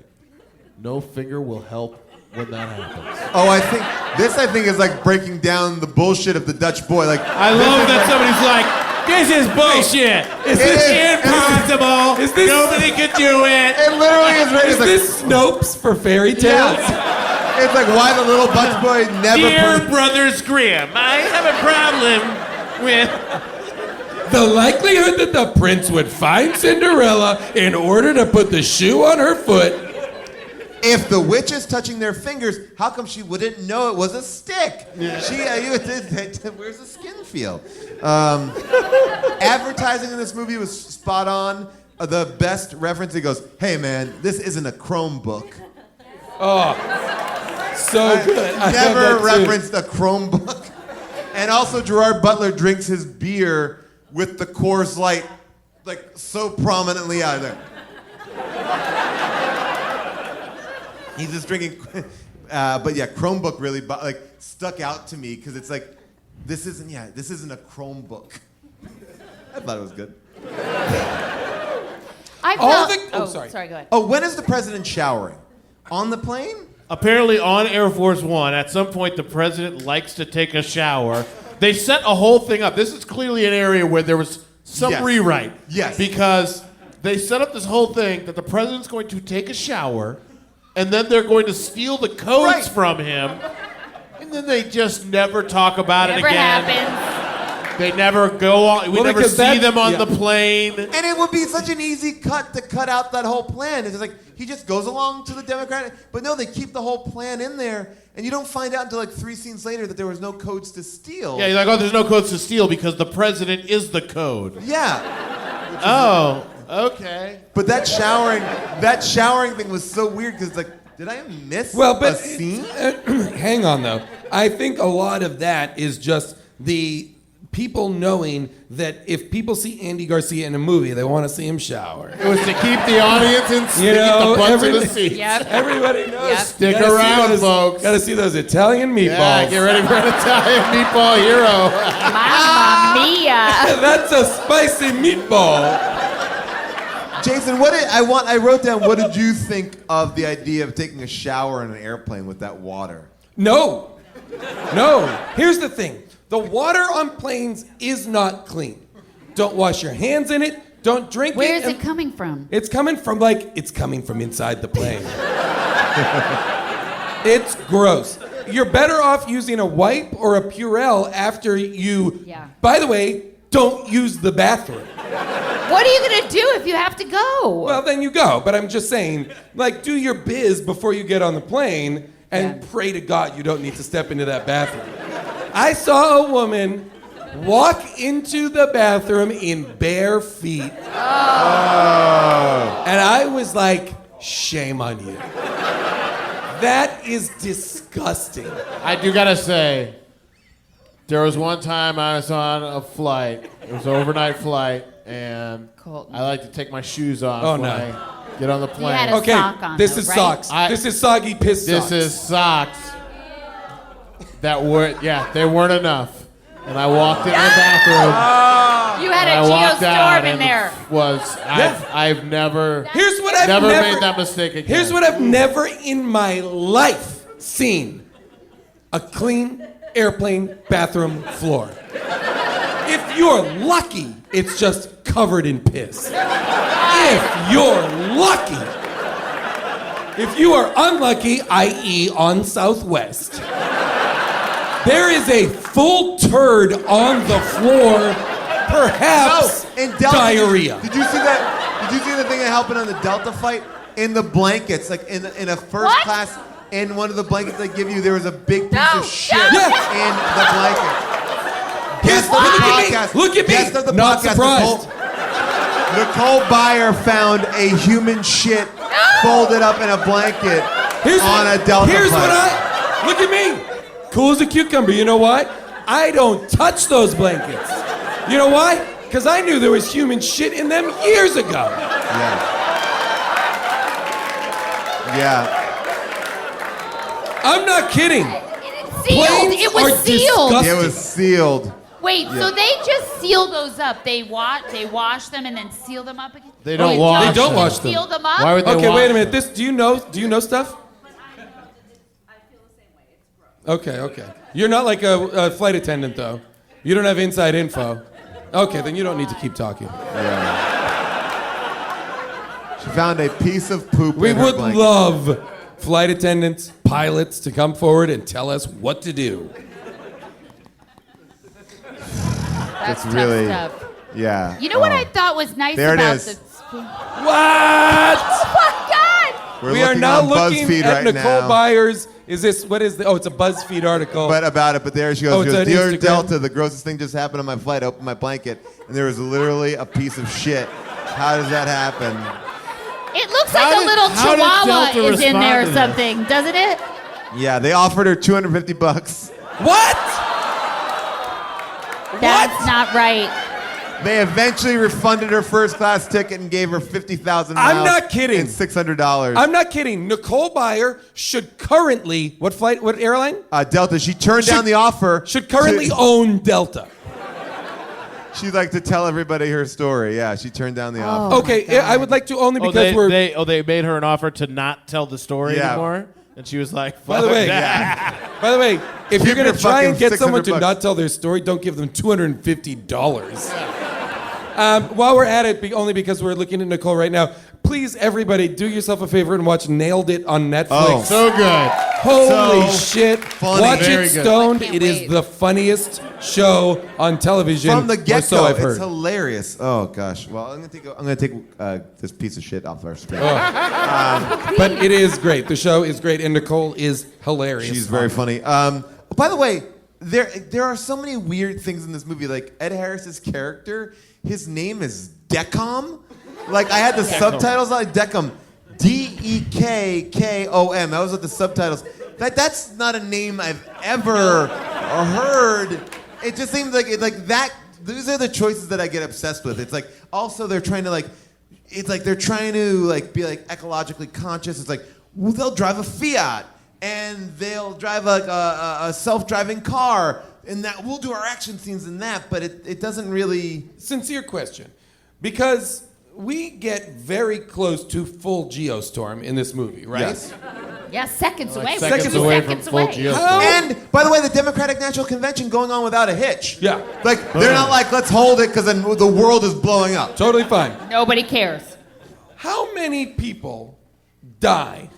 No finger will help when that happens. Oh, I think is like breaking down the bullshit of the Dutch boy. Like I love that somebody's like, this is bullshit. Is This this- is impossible. is this- Nobody could do it. It literally is right. Is It's like, this Snopes for fairy tales? yeah. It's like why the little Dutch boy never. Dear Brothers Grimm, I have a problem with... The likelihood that the prince would find Cinderella in order to put the shoe on her foot. If the witch is touching their fingers, how come she wouldn't know it was a stick? Where's the skin feel? Advertising in this movie was spot on. The best reference, he goes, hey man, this isn't a Chromebook. So good. I love that Never too. referenced a Chromebook. And also Gerard Butler drinks his beer with the Coors Light like so prominently out of there. He's just drinking, but yeah, Chromebook really like stuck out to me because it's like, this isn't a Chromebook. I thought it was good. I All felt. the- oh, sorry. Sorry, go ahead. Oh, when is the president showering? On the plane? Apparently on Air Force One, at some point the president likes to take a shower. They set a whole thing up. This is clearly an area where there was some Yes. rewrite. Yes. Because they set up this whole thing that the president's going to take a shower, and then they're going to steal the codes Right. from him, and then they just never talk about Never it again. happens. They never go on. We Well, never because see that- them on yeah. the plane. And it would be such an easy cut to cut out that whole plan. It's just like, he just goes along to the Democratic, but no, they keep the whole plan in there, and you don't find out until like 3 scenes later that there was no codes to steal. Yeah, you're like, oh, there's no codes to steal because the president is the code. Yeah. Oh, okay. But that showering thing was so weird because like, did I miss Well, but a scene? hang on though. I think a lot of that is just the people knowing that if people see Andy Garcia in a movie, they want to see him shower. It was to keep the audience in You know, the butts of the every- seats. Yep. Everybody knows. Yep. Stick around, folks. Got to see those Italian meatballs. Yeah, get ready for an Italian meatball hero. Mamma mia. That's a spicy meatball. Jason, I wrote down, what did you think of the idea of taking a shower in an airplane with that water? No. Here's the thing. The water on planes is not clean. Don't wash your hands in it. Don't drink Where it. is it coming from? It's coming from inside the plane. It's gross. You're better off using a wipe or a Purell after you. Yeah. By the way, don't use the bathroom. What are you gonna do if you have to go? Well, then you go. But I'm just saying, like, do your biz before you get on the plane and pray to God you don't need to step into that bathroom. I saw a woman walk into the bathroom in bare feet. Oh. And I was like, shame on you. That is disgusting. I do gotta say, there was one time I was on a flight. It was an overnight flight, and Colton. I like to take my shoes off Oh, when no. I get on the plane. had a Okay, sock on, this though, is right? socks. This is soggy piss socks. This is socks that were, they weren't enough. And I walked into the bathroom. You had and a I walked out Geostorm in and there. I've never Here's what I've never made that mistake again. Here's what I've never in my life seen: a clean airplane bathroom floor. If you're lucky, it's just covered in piss. If you're lucky. If you are unlucky, i.e. on Southwest, there is a full turd on the floor, perhaps in Delta, diarrhea. Did you see that? Did you see the thing that happened on the Delta flight? In the blankets, like in a first class, in one of the blankets they give you, there was a big piece of shit in the blanket. Guest of the podcast. Look at me. Guest of the Not podcast, surprised. Nicole. Nicole Byer found a human shit folded up in a blanket on a Delta Here's plane. what look at me. Cool as a cucumber. You know why? I don't touch those blankets. You know why? Because I knew there was human shit in them years ago. Yeah. I'm not kidding. Sealed. Planes It was are sealed. disgusting. It was sealed. Wait, so they just seal those up? They wash them and then seal them up again? They don't wash They don't them. wash them. Seal them up? Why would they Okay, wash wait a minute. them? Do you know stuff? Okay. You're not like a flight attendant, though. You don't have inside info. Okay, then you don't need to keep talking. She found a piece of poop We in her would blanket. love flight attendants, pilots to come forward and tell us what to do. That's tough really- stuff. Yeah. You know what I thought was nice There it about is. this? What? Oh my God! We're We are looking now on looking BuzzFeed at right Nicole now. Byers. Is this, what is the, oh, it's a BuzzFeed article. But about it, but there she goes. Oh, She it's goes, on Dear Instagram? Delta, the grossest thing just happened on my flight. I opened my blanket, and there was literally a piece of shit. How does that happen? It looks like a little how did chihuahua Delta is in there or respond to this? something, doesn't it? Yeah, they offered her $250. What? That's not right. They eventually refunded her first class ticket and gave her 50,000 miles. I'm not kidding. And $600. I'm not kidding. Nicole Byer should currently, what airline? Delta, she turned down the offer. Should currently to- own Delta. She'd like to tell everybody her story. Yeah, she turned down the offer. Okay, I would like to only because they made her an offer to not tell the story Yeah. anymore, and she was like, By the "Fuck way, that." by the way, if Give you're gonna her try and fucking get someone to $600. not tell their story, don't give them $250. While we're at it, only because we're looking at Nicole right now, please, everybody, do yourself a favor and watch Nailed It on Netflix. Oh. So good. Holy So shit. funny. Watch Very it good. stoned. I can't It is wait. the funniest show on television. From the or get-go, so I've it's heard. hilarious. Oh gosh. Well, I'm gonna take this piece of shit off our screen. But it is great. The show is great, and Nicole is hilarious. She's very funny. By the way, there are so many weird things in this movie. Like Ed Harris's character, his name is Decom. Like I had the subtitles on Decom, Dekkom. That was what the subtitles. That's not a name I've ever heard. It just seems like that. These are the choices that I get obsessed with. It's like also they're trying to it's like they're trying to be ecologically conscious. It's like, well, they'll drive a Fiat and they'll drive a self-driving car, and that we'll do our action scenes in that, but it doesn't really. Sincere question. Because we get very close to full Geostorm in this movie, right? Yes. Yeah, seconds away. We're seconds just away from seconds full away. Geo How? And by the way, the Democratic National Convention going on without a hitch. Yeah. They're not let's hold it because then the world is blowing up. Totally fine. Nobody cares. How many people die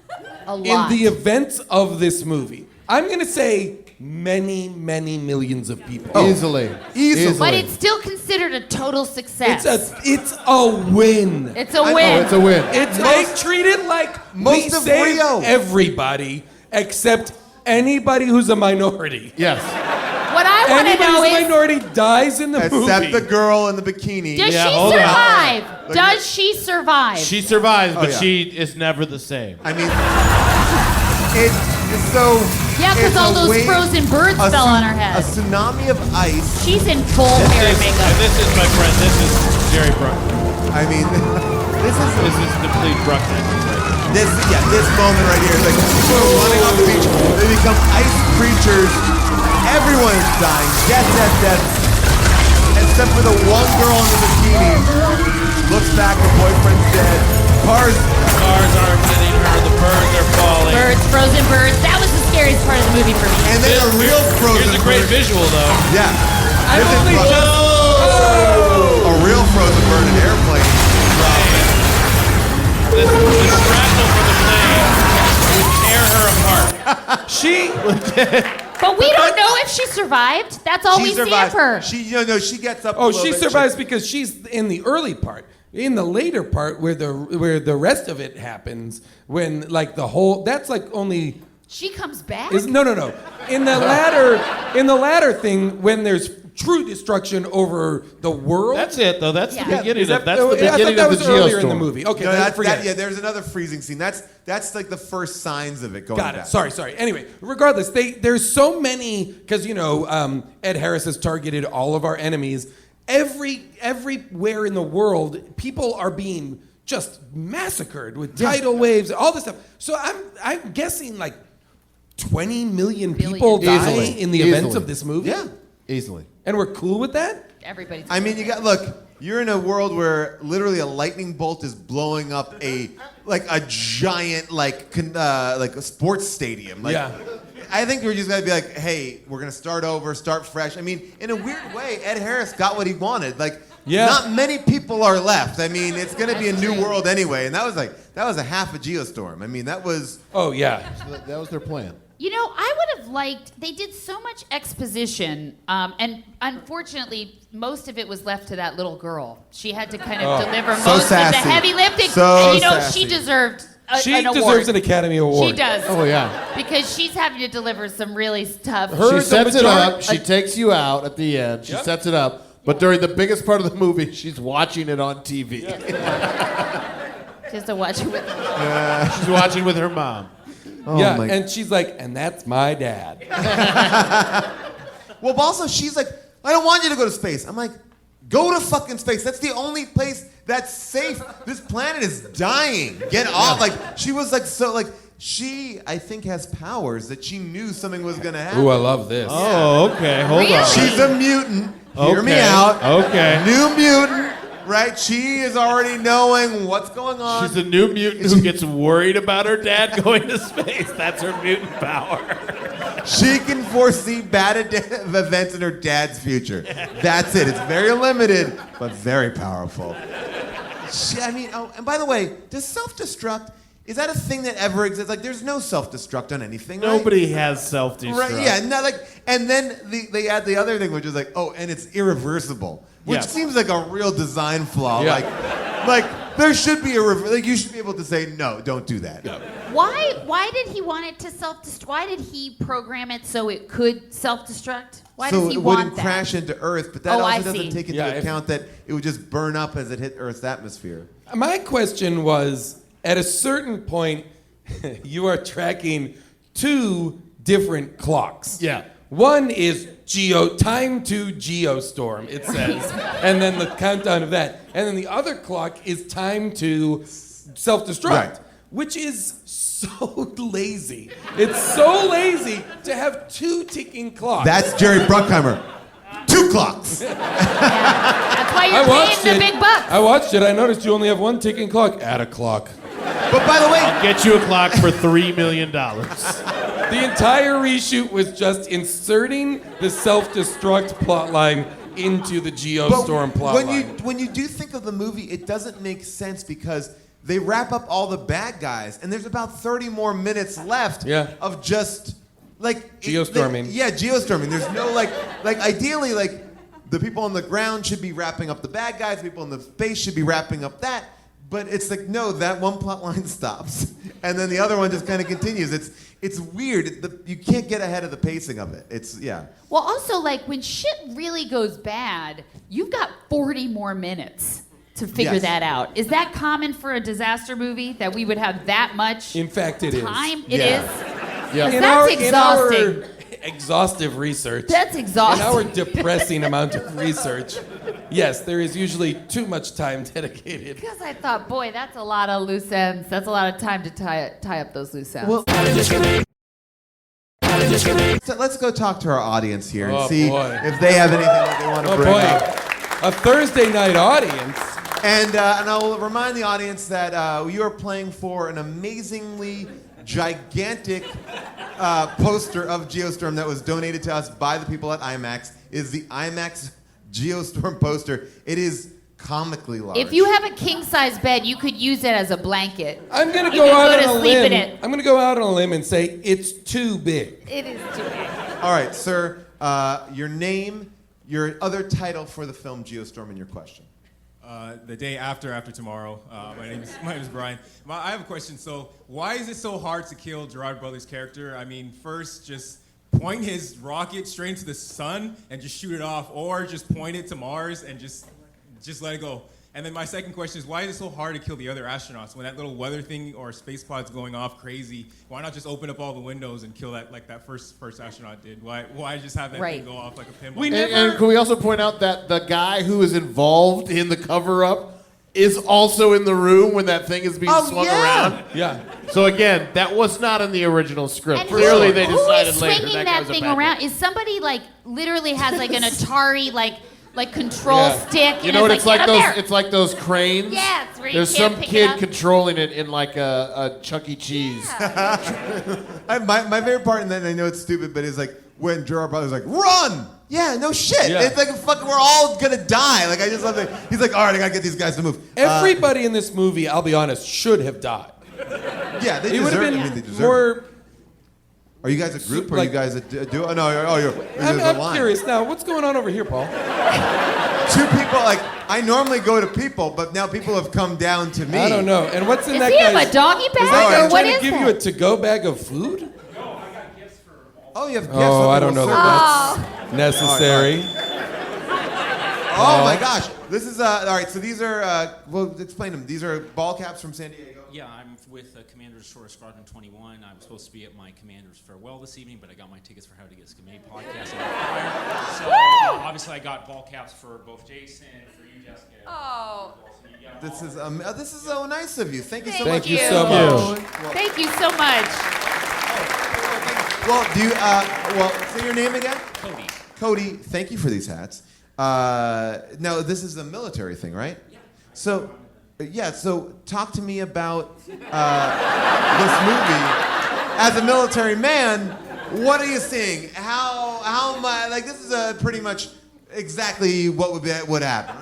A in lot. the events of this movie? I'm going to say many, many millions of people. Easily. But it's still considered a total success. It's a win. It's a win. It's a win. They treat it like most we of saved Rio. everybody except anybody who's a minority. Yes. What I want to Anybody know who's a is, minority dies in the movie. Except the girl in the bikini. does Yeah, she hold on. survive? Does she survive? She survives, but yeah. she is never the same. I mean, it's so. Yeah, 'cause it's all a those wave- frozen birds a fell tsu- on her head. A tsunami of ice. She's in full hair and makeup. And this is my friend. This is Jerry Bruck. I mean, this This is complete Bruckner. this moment right here. It's like people are running off the beach. They become ice creatures. Everyone is dying. Death. Except for the one girl in the bikini. Looks back, her boyfriend's dead. Cars Cars aren't hitting her. The birds are falling. Birds, frozen birds. That was the scariest part of the movie for me. and then a real frozen Here's a great bird. visual, though. Yeah. I've This is only fun. just- A real frozen bird in an airplane. The shrapnel from the plane would tear her apart. But we don't know if she survived. That's all we see of her. She gets up. a Oh, little she bit. survives because she's in the early part. In the later part, where the rest of it happens, when the whole that's She comes back? no. In the latter thing, when there's true destruction over the world. That's it, though. That's Yeah. the beginning Is of that- that's the I thought beginning that of the was earlier in the Geostorm. movie. Okay, No, then forget it. there's another freezing scene. That's like the first signs of it going Got back. it. Sorry. Anyway, regardless, there's so many because Ed Harris has targeted all of our enemies. Everywhere in the world, people are being just massacred with tidal waves, all this stuff. So I'm guessing like 20 million people die Easily. in the events of this movie. Yeah. Easily. And we're cool with that? Everybody's. I mean, you're in a world where literally a lightning bolt is blowing up a giant like a sports stadium. Like, Yeah. I think we're just gonna be like, hey, we're gonna start over, start fresh. I mean, in a weird way, Ed Harris got what he wanted. Like, not many people are left. I mean, it's gonna be a new world anyway, and that was a half a Geostorm. I mean, that was. Oh yeah. That was their plan. I would have liked, they did so much exposition, and unfortunately, most of it was left to that little girl. She had to kind of deliver So most sassy. of the heavy lifting. So And, sassy. she deserved She an award. deserves an Academy Award. She does. Oh, yeah. Because she's having to deliver some really tough. She sets it up. majority- She takes you out at the end. She sets it up. But during the biggest part of the movie, she's watching it on TV. Just to watch it with. She's watching with her mom. Oh yeah, my- and she's like, and that's my dad. Well, but also she's like, I don't want you to go to space. I'm like, go to fucking space. That's the only place that's safe. This planet is dying. Get off. Like, she was like, so like, she, I think, has powers that she knew something was gonna happen. Ooh, I love this. Oh, okay. Hold Really? on. She's a mutant. Hear me Okay. out. Okay. New mutant, right? She is already knowing what's going on. She's a new mutant who gets worried about her dad going to space. That's her mutant power. She can foresee bad events in her dad's future. That's it. It's very limited, but very powerful. And by the way, does self-destruct, is that a thing that ever exists? Like, there's no self-destruct on anything, right? Nobody has self-destruct. Right, yeah, and then they add the other thing, which is like, oh, and it's irreversible, which Yes. seems like a real design flaw. Yeah. Like there should be you should be able to say no, don't do that. Why did he want it to self-destruct? Why did he program it so it could self-destruct? Why So does he it want wouldn't that? crash into Earth, but that Oh, I also doesn't see. take into Yeah, if- account that it would just burn up as it hit Earth's atmosphere. My question was, at a certain point, you are tracking two different clocks. Yeah. One is time to Geostorm, it says, and then the countdown of that. And then the other clock is time to self-destruct, Right. which is so lazy. It's so lazy to have two ticking clocks. That's Jerry Bruckheimer. 2 clocks. That's why I you're watched paying it. the big bucks. I watched it. I noticed you only have one ticking clock. Add a clock. But by the way, Get you a clock for $3 million. The entire reshoot was just inserting the self-destruct plotline into the Geostorm plotline. when you do think of the movie, it doesn't make sense because they wrap up all the bad guys, and there's about 30 more minutes left of just like Geostorming. Geostorming. There's no like ideally like the people on the ground should be wrapping up the bad guys, the people in the space should be wrapping up that. But it's like, no, that one plot line stops, and then the other one just kind of continues. It's weird. You can't get ahead of the pacing of it. Well, also, like, when shit really goes bad, you've got 40 more minutes to figure Yes. that out. Is that common for a disaster movie, that we would have that much In fact, it is. time? It Yeah. is? Yeah. 'Cause In that's our exhausting. exhaustive research. That's exhausting. In our depressing amount of research, yes, there is usually too much time dedicated. Because I thought, boy, that's a lot of loose ends. That's a lot of time to tie up those loose ends. Well, so let's go talk to our audience here and Oh, see boy. if they have anything that they want to Oh bring boy, up. a Thursday night audience. And I'll remind the audience that you are playing for an amazingly gigantic poster of Geostorm that was donated to us by the people at IMAX. It is the IMAX Geostorm poster. It is comically large. If you have a king-size bed, you could use it as a blanket. I'm gonna You go can out go to on a sleep in limb. it. I'm gonna go out on a limb and say it's too big. It is too big. All right, sir, your name, your other title for the film Geostorm, and your question. The day after tomorrow. My name is Brian. I have a question. So, why is it so hard to kill Gerard Butler's character? I mean, first, just point his rocket straight into the sun and just shoot it off, or just point it to Mars and just let it go. And then my second question is, why is it so hard to kill the other astronauts when that little weather thing or space pod's going off crazy? Why not just open up all the windows and kill that like that first astronaut did? Why just have that thing go off like a pinball? And can we also point out that the guy who is involved in the cover-up is also in the room when that thing is being swung around? Yeah. So again, that was not in the original script. And Clearly, they who decided is later swinging that that was a thing bad around? thing. Is somebody like literally has like an Atari like control stick? You and know what it's like? "Get Those up there." it's like those cranes. Yeah, it's where you There's can't some pick it kid up. controlling it in like a Chuck E. Cheese. My favorite part, and then I know it's stupid, but it's like when Gerard Butler's like, run! Yeah, no shit. Yeah. It's like fucking, we're all gonna die. Like I just love it. He's like, all right, I gotta get these guys to move. Everybody in this movie, I'll be honest, should have died. Yeah, they It would deserve. have I been mean, they deserve. more. Are you guys a group? Or are like- you guys a duo? Oh, no, you're. I'm curious now. What's going on over here, Paul? Two people. Like I normally go to people, but now people have come down to me. I don't know. And what's in Does that he have guy's? a doggy Is bag that guy or what trying is to give that? you a to-go bag of food? Oh, you have gifts. Oh, I Okay, don't know well, that that's necessary. Oh my gosh, this is all right. So these are well, explain them. These are ball caps from San Diego. Yeah, I'm with Commander's Shore Squadron 21. I'm supposed to be at my Commander's Farewell this evening, but I got my tickets for How to Get Schemate podcast. So obviously I got ball caps for both Jason, for you, Jessica. Oh. This is so nice of you. Thank you so Thank much. you so much. Thank you so much. Well, do you say your name again? Cody. Cody, thank you for these hats. Now this is a military thing, right? Yeah. So talk to me about this movie. As a military man, what are you seeing? How much? Like this is pretty much exactly what would happen.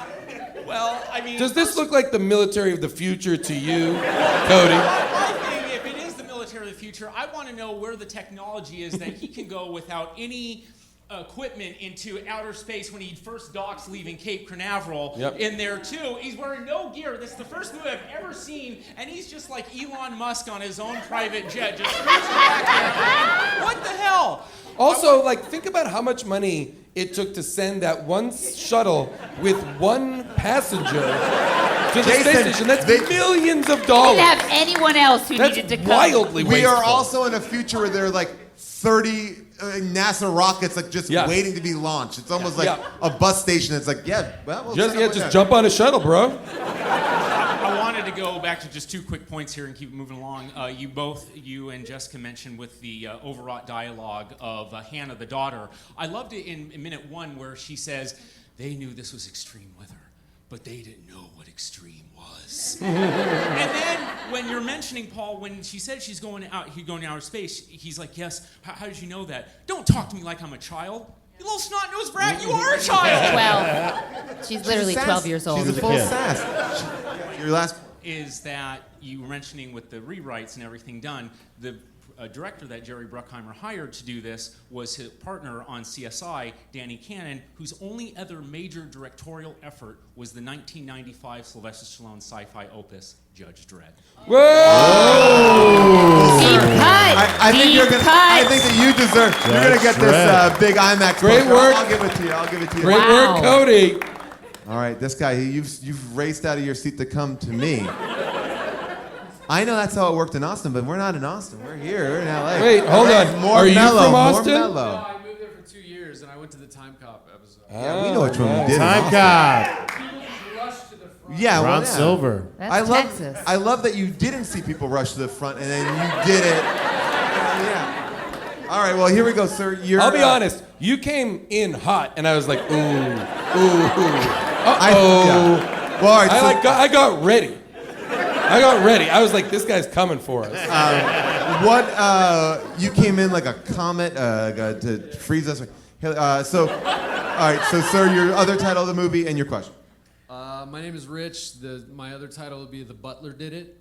Well, I mean... Does this look like the military of the future to you, Cody? I think if it is the military of the future, I want to know where the technology is that he can go without any equipment into outer space when he first docks leaving Cape Canaveral. Yep. In there too. He's wearing no gear. This is the first movie I've ever seen, and he's just like Elon Musk on his own private jet, just cruising back there. What the hell? Also, like, think about how much money it took to send that one shuttle with one passenger to the Jason, space station. That's millions of dollars. Didn't have anyone else who That's needed to come. wildly We wasteful. are also in a future where there are like 30 NASA rockets like just waiting to be launched. It's almost like a bus station. It's like, we'll just jump on a shuttle, bro. I wanted to go back to just two quick points here and keep moving along. You and Jessica mentioned with the overwrought dialogue of Hannah, the daughter. I loved it in minute 1 where she says, they knew this was extreme weather, but they didn't know what extreme was. And then when you're mentioning, Paul, when she said he's going to outer space, he's like, yes, how did you know that? Don't talk to me like I'm a child. You little snot-nosed brat, you are a child. 12. She's literally 12 years old. She's a full sass. Your last is that you were mentioning with the rewrites and everything done, the director that Jerry Bruckheimer hired to do this was his partner on CSI, Danny Cannon, whose only other major directorial effort was the 1995 Sylvester Stallone sci-fi opus, Judge Dredd. Whoa! Deep cut. I think Deep cut. I think that you deserve. You're gonna get this big IMAX. Great poster. work. I'll give it to you. I'll give it to you. Great work, Cody. All right, this guy, you've raced out of your seat to come to me. I know that's how it worked in Austin, but we're not in Austin. We're here. We're in LA. Wait, hold on. More Are you mellow, from more Austin? mellow. I moved there for 2 years, and I went to the Time Cop episode. Yeah, we know which one we did. Time cop. Yeah, Ron Silver. That's Texas. I love that you didn't see people rush to the front and then you did it. Yeah. All right, well, here we go, sir. I'll be honest. You came in hot, and I was like, ooh, ooh, uh-oh. Well, all right, I got ready. I was like, this guy's coming for us. You came in like a comet to freeze us. All right, so, sir, your other title of the movie and your question. My name is Rich. My other title would be The Butler Did It.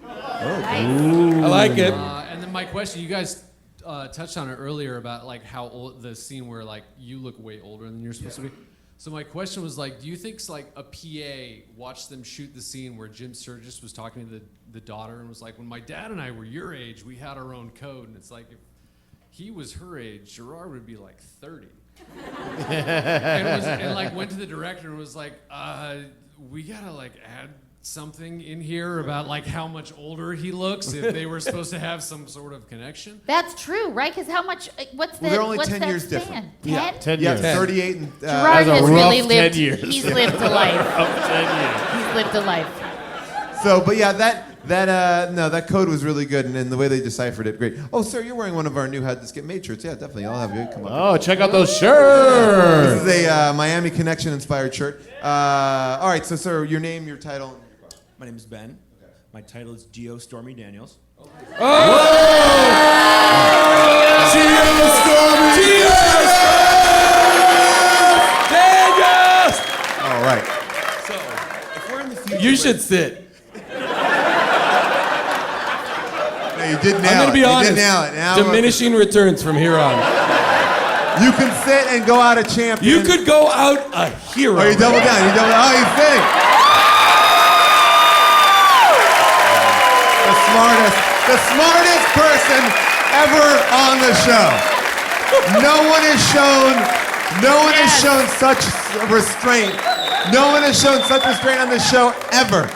I like it. And then my question, you guys touched on it earlier about like how old the scene where like you look way older than you're supposed to be. So my question was like, do you think like a PA watched them shoot the scene where Jim Sturgis was talking to the daughter and was like, when my dad and I were your age, we had our own code, and it's like if he was her age, Gerard would be like 30. and like went to the director and was like, we gotta like add something in here about like how much older he looks if they were supposed to have some sort of connection. That's true, right? Because how much? What's the? Well, they're only what's 10 that years span? different. 10? Yeah, 10 Yeah, years. 38 and... Gerard has really lived. 10 years. He's lived a life. Of 10 years. He's lived a life. So, but yeah, that code was really good, and the way they deciphered it, great. Oh, sir, you're wearing one of our new How Did This Get Made shirts. Yeah, definitely. I'll have you come up. Oh, check out those shirts. This is a Miami Connection inspired shirt. All right, so sir, your name, your title. My name is Ben. My title is Geo Stormy Daniels. Daniels! All right. So, if we're in the future, You should sit. No, you did nail I'm gonna be it. honest. You did nail it. Now, Diminishing returns from here on. you can sit and go out a champion. You could go out a hero. Oh, you double down. You double down. Oh, he's sitting. The smartest person ever on the show. No one has shown such restraint. No one has shown such restraint on the show ever.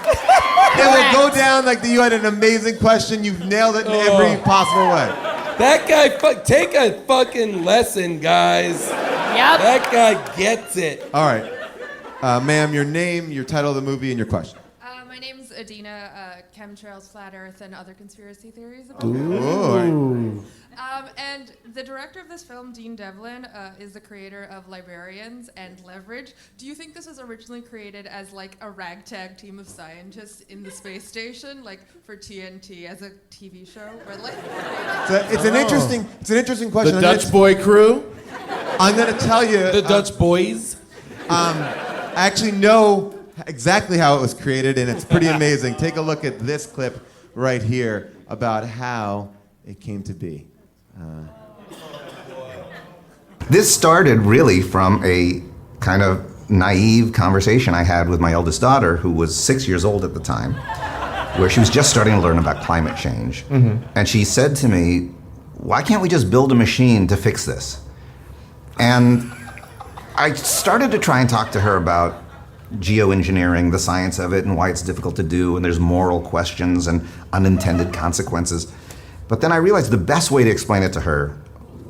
It will go down like you had an amazing question. You've nailed it in every possible way. That guy, take a fucking lesson, guys. Yep. That guy gets it. All right. Ma'am, your name, your title of the movie, and your question. My name's Adina. Chemtrails, flat Earth, and other conspiracy theories about Ooh. and the director of this film, Dean Devlin, is the creator of Librarians and Leverage. Do you think this was originally created as like a ragtag team of scientists in the space station, like for TNT as a TV show, or like? It's an interesting question. The Dutch Boy Crew. I'm gonna tell you. The Dutch Boys. I actually know exactly how it was created, and it's pretty amazing. Take a look at this clip right here about how it came to be. This started really from a kind of naive conversation I had with my eldest daughter, who was 6 years old at the time, where she was just starting to learn about climate change. Mm-hmm. And she said to me, "Why can't we just build a machine to fix this?" And I started to try and talk to her about geoengineering, the science of it, and why it's difficult to do, and there's moral questions and unintended consequences. But then I realized the best way to explain it to her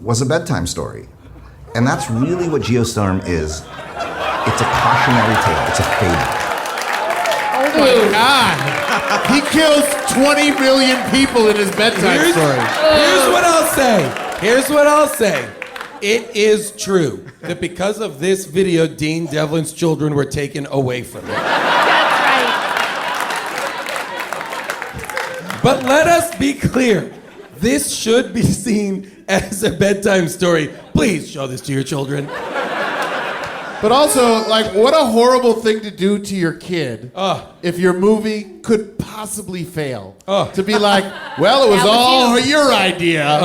was a bedtime story. And that's really what GeoStorm is. It's a cautionary tale. It's a fable. Oh my God! He kills 20 million people in his bedtime story. Here's what I'll say. It is true that because of this video, Dean Devlin's children were taken away from him. That's right. But let us be clear. This should be seen as a bedtime story. Please show this to your children. But also, like, what a horrible thing to do to your kid if your movie could possibly fail. To be like, well, it was all your idea.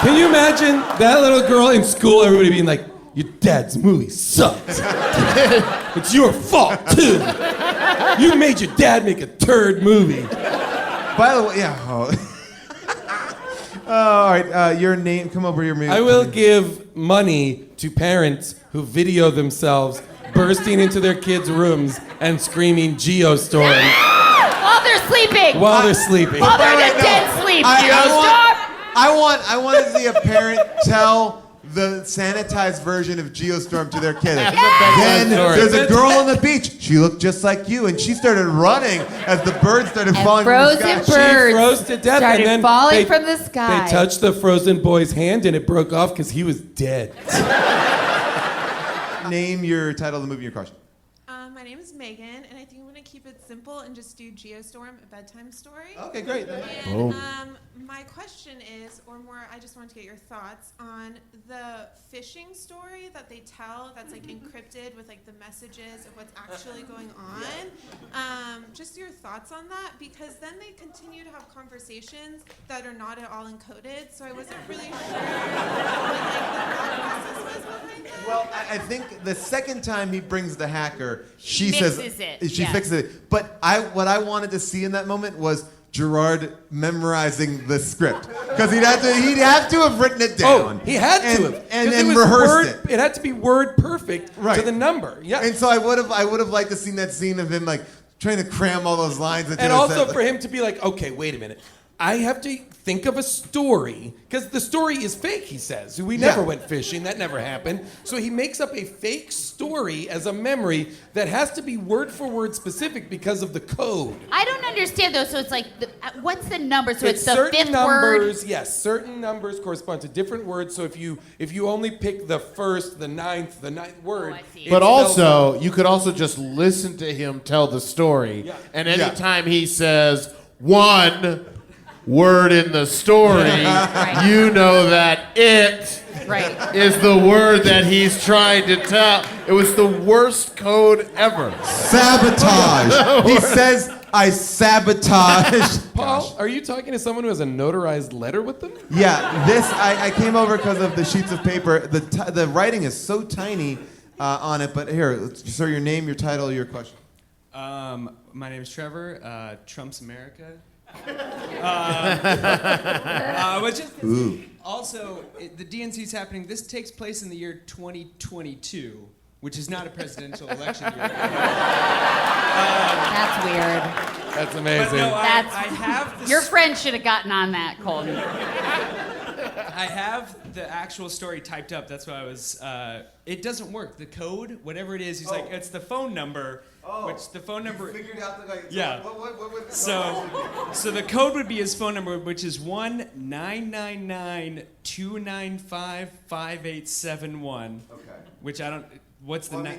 Can you imagine that little girl in school, everybody being like, your dad's movie sucks. It's your fault, too. You made your dad make a turd movie. By the way, yeah. All right, your name, come over here. I will give money to parents who video themselves bursting into their kids' rooms and screaming Geostorm. While they're sleeping. While they're sleeping. While they're in a dead sleep. Geostorm. I want to see a parent tell the sanitized version of Geostorm to their kid. Then there's a girl on the beach. She looked just like you, and she started running as the birds started falling from the sky. Frozen birds She froze to death, started and then falling from the sky. They touched the frozen boy's hand, and it broke off because he was dead. Name your title of the movie, your question. My name is Megan, and I think I'm going to keep it simple and just do Geostorm, a bedtime story. Okay, great. And, my question is, or more, I just wanted to get your thoughts on the phishing story that they tell that's like encrypted with like the messages of what's actually going on. Just your thoughts on that, because then they continue to have conversations that are not at all encoded, so I wasn't really sure what like, the thought process was behind that. Well, I think the second time he brings the hacker, she Fixes says it, she yes. fixes it. But what I wanted to see in that moment was Gerard memorizing the script because he'd have to have written it down. Oh, he had to have, and 'cause then was rehearsed it. It had to be word perfect to the number. Yeah. And so I would have liked to seen that scene of him like trying to cram all those lines into And a also set. for him to be like, okay, wait a minute. I have to think of a story, because the story is fake, he says. We never went fishing. That never happened. So he makes up a fake story as a memory that has to be word for word specific because of the code. I don't understand, though. So it's like, what's the number? So it's the certain fifth numbers, word? Yes, certain numbers correspond to different words. So if you only pick the first, the ninth word. But also, you could also just listen to him tell the story. And anytime he says one word in the story, you know that it is the word that he's trying to tell. It was the worst code ever. Sabotage. He says, I sabotage. Paul, are you talking to someone who has a notarized letter with them? Yeah, I came over because of the sheets of paper. The writing is so tiny on it, but here, sir, your name, your title, your question. My name is Trevor. Trump's America. Also, the DNC is happening. This takes place in the year 2022, which is not a presidential election year. That's weird. That's amazing. No, I have Your friend should have gotten on that, Colton. I have the actual story typed up. That's why I was. It doesn't work. The code, whatever it is, he's like, it's the phone number. Which the phone number. You figured out the guy. Yeah. What would the So the code would be his phone number, which is 1-999-295-5871. Okay. Which I don't. What's the?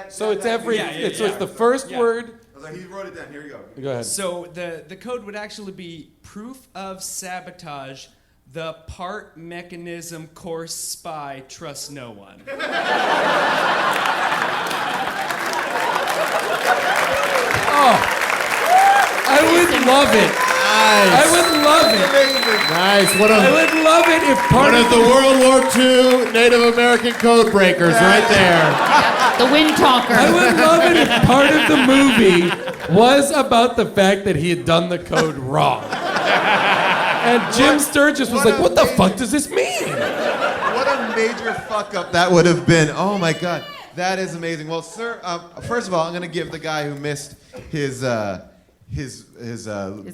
So it's every. It's the first word. He wrote it down. Here you go. Go ahead. So the code would actually be proof of sabotage. The part mechanism course spy trust no one. I would love it. Nice. I would love it. Nice. I would love it if part one of the World War II Native American code breakers right there. The wind talker. I would love it if part of the movie was about the fact that he had done the code wrong. And Jim Sturgis was like, what the fuck does this mean? What a major fuck up that would have been. Oh my God. That is amazing. Well, sir, first of all, I'm going to give the guy who missed his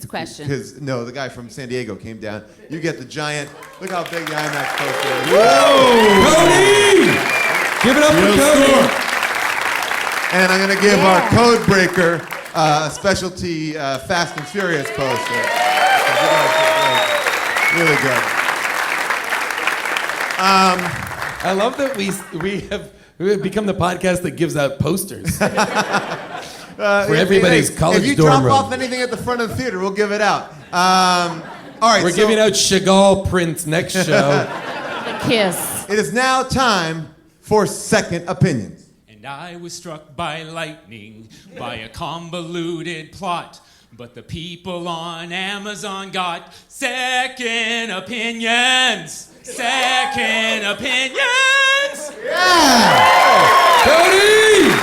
question. The guy from San Diego came down. You get the giant. Look how big the IMAX poster is. Whoa! Cody! Give it up for Cody. And I'm going to give our code breaker a specialty Fast and Furious poster. Really good. I love that we have become the podcast that gives out posters for everybody's college If you dorm drop room. off anything at the front of the theater, we'll give it out. All right, We're giving out Chagall prints next show. The kiss. It is now time for second opinions. And I was struck by lightning, by a convoluted plot. But the people on Amazon got second opinions. Second opinions. Yeah. Cody!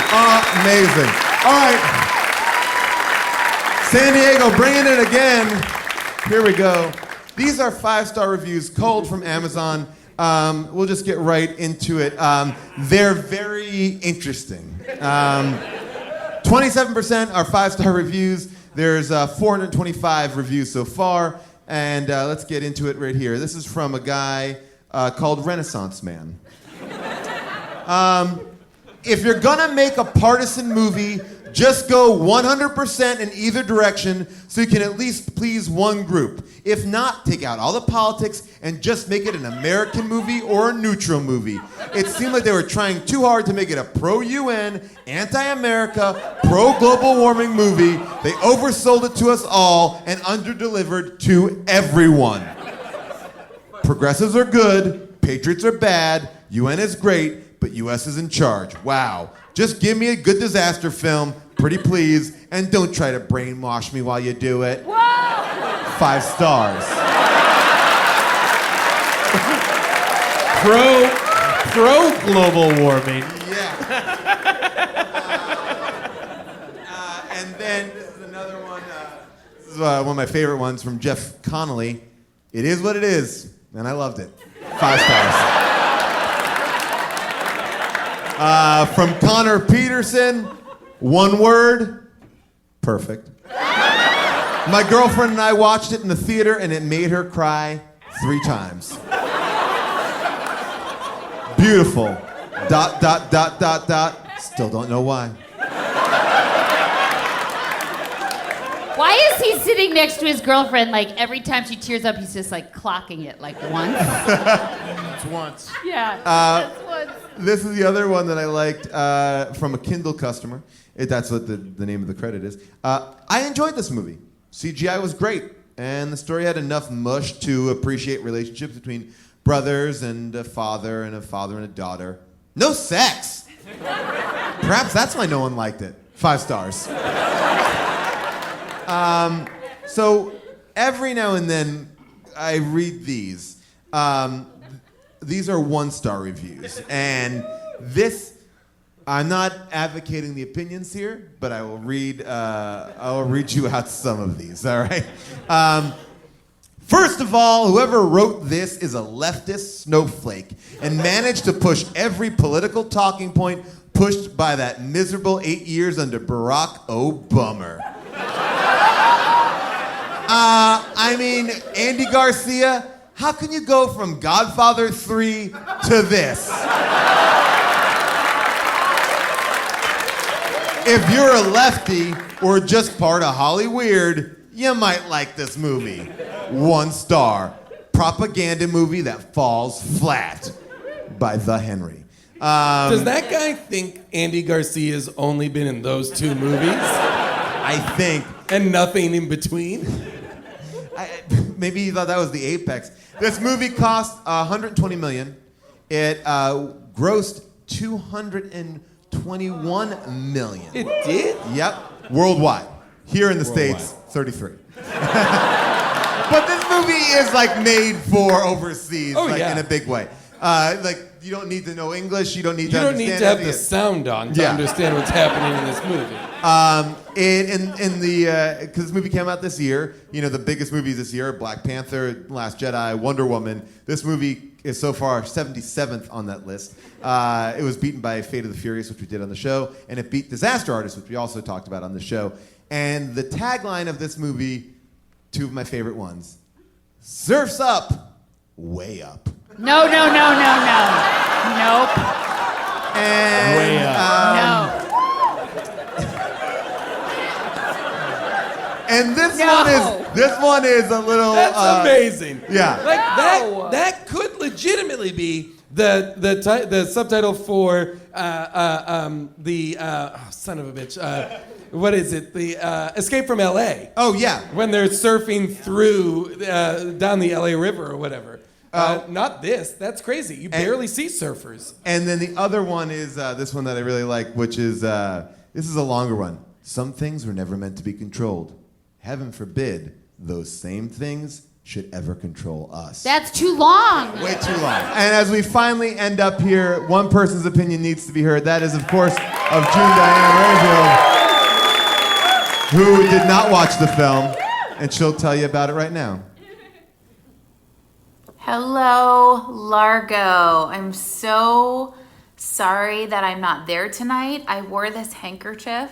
Amazing. All right. San Diego, bringing it again. Here we go. These are 5-star reviews, cold from Amazon. We'll just get right into it. They're very interesting. 27% are 5-star reviews. There's 425 reviews so far. And let's get into it right here. This is from a guy called Renaissance Man. If you're gonna make a partisan movie, just go 100% in either direction so you can at least please one group. If not, take out all the politics and just make it an American movie or a neutral movie. It seemed like they were trying too hard to make it a pro-UN, anti-America, pro-global warming movie. They oversold it to us all and underdelivered to everyone. Progressives are good, patriots are bad, UN is great, but US is in charge. Wow. Just give me a good disaster film, pretty please, and don't try to brainwash me while you do it. Whoa! 5 stars. Pro global warming. Yeah. And then this is another one. This is one of my favorite ones from Jeff Connolly. It is what it is, and I loved it. 5 stars. From Connor Peterson, one word, perfect. My girlfriend and I watched it in the theater, and it made her cry 3 times. Beautiful. ... Still don't know why. Why is he sitting next to his girlfriend, like, every time she tears up, he's just, like, clocking it, like, once? It's once. Yeah, that's once. This is the other one that I liked from a Kindle customer. That's what the name of the credit is. I enjoyed this movie. CGI was great, and the story had enough mush to appreciate relationships between brothers and a father and a daughter. No sex! Perhaps that's why no one liked it. 5 stars. So every now and then I read these. These are 1-star reviews. And this, I'm not advocating the opinions here, but I will read you out some of these, all right? First of all, whoever wrote this is a leftist snowflake and managed to push every political talking point pushed by that miserable 8 years under Barack Obama. I mean, Andy Garcia, how can you go from Godfather 3 to this? If you're a lefty or just part of Hollyweird, you might like this movie. 1 star. Propaganda movie that falls flat by The Henry. Does that guy think Andy Garcia's only been in those 2 movies? I think. And nothing in between? Maybe he thought that was the apex. This movie cost $120 million. It grossed $221 million. It did? Yep. Worldwide. Here in the States, 33. But this movie is like made for overseas, in a big way. You don't need to know English. You don't need to understand. You don't need to have the sound on to understand what's happening in this movie. Because this movie came out this year, the biggest movies this year: Black Panther, Last Jedi, Wonder Woman. This movie is so far 77th on that list. It was beaten by Fate of the Furious, which we did on the show, and it beat Disaster Artist, which we also talked about on the show. And the tagline of this movie, 2 of my favorite ones: "Surf's up, way up." No. Nope. And way up. No. And this one is a little. That's amazing. Yeah. Like that could legitimately be the subtitle for son of a bitch. What is it? The Escape from L.A. Oh yeah. When they're surfing through down the L.A. River or whatever. Not this. That's crazy. You barely see surfers. And then the other one is this one that I really like, which is this is a longer one. Some things were never meant to be controlled. Heaven forbid those same things should ever control us. That's too long. Way too long. And as we finally end up here, one person's opinion needs to be heard. That is, of course, of June Diane Rayfield, who did not watch the film, and she'll tell you about it right now. Hello, Largo. I'm so sorry that I'm not there tonight. I wore this handkerchief,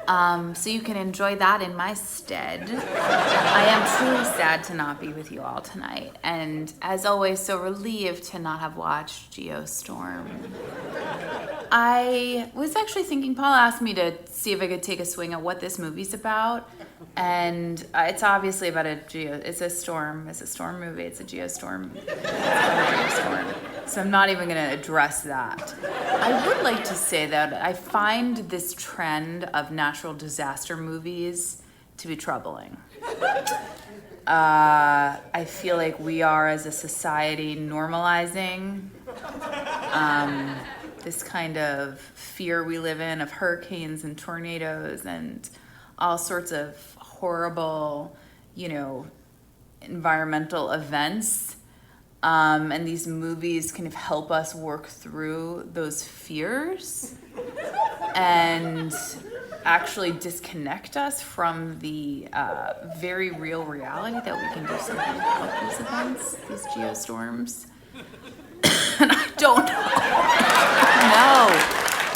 so you can enjoy that in my stead. I am truly sad to not be with you all tonight, and as always, so relieved to not have watched Geo Storm. I was actually thinking, Paul asked me to see if I could take a swing at what this movie's about. And it's obviously about it's a storm movie, it's a Geostorm. So I'm not even gonna address that. I would like to say that I find this trend of natural disaster movies to be troubling. I feel like we are, as a society, normalizing this kind of fear we live in of hurricanes and tornadoes and all sorts of horrible, environmental events. And these movies kind of help us work through those fears. And actually disconnect us from the very real reality that we can do something about these events, these geostorms. And I don't know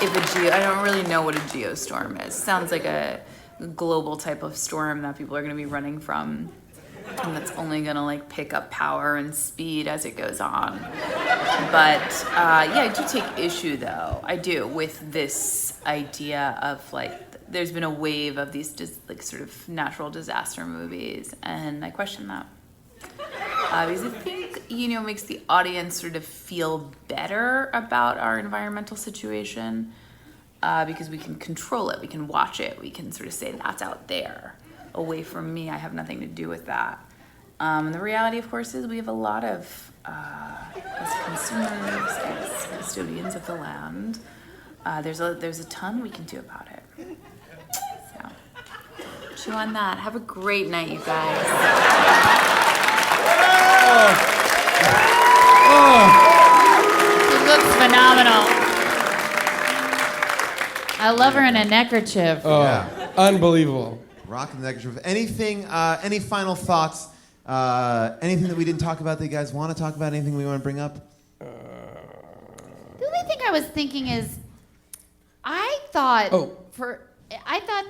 I don't really know what a geostorm is. Sounds like a global type of storm that people are going to be running from, and that's only going to like pick up power and speed as it goes on. But yeah, I do take issue though. I do with this idea of like there's been a wave of these like sort of natural disaster movies, and I question that. Because I think, it makes the audience sort of feel better about our environmental situation because we can control it, we can watch it, we can sort of say that's out there, away from me, I have nothing to do with that. And the reality, of course, is we have a lot of, as consumers, as custodians of the land, there's a ton we can do about it. So, chew on that. Have a great night, you guys. She looks phenomenal. I love her in a neckerchief. Unbelievable. Rocking the neckerchief. Anything, any final thoughts? Anything that we didn't talk about that you guys want to talk about? Anything we want to bring up? The only thing I was thinking is, I thought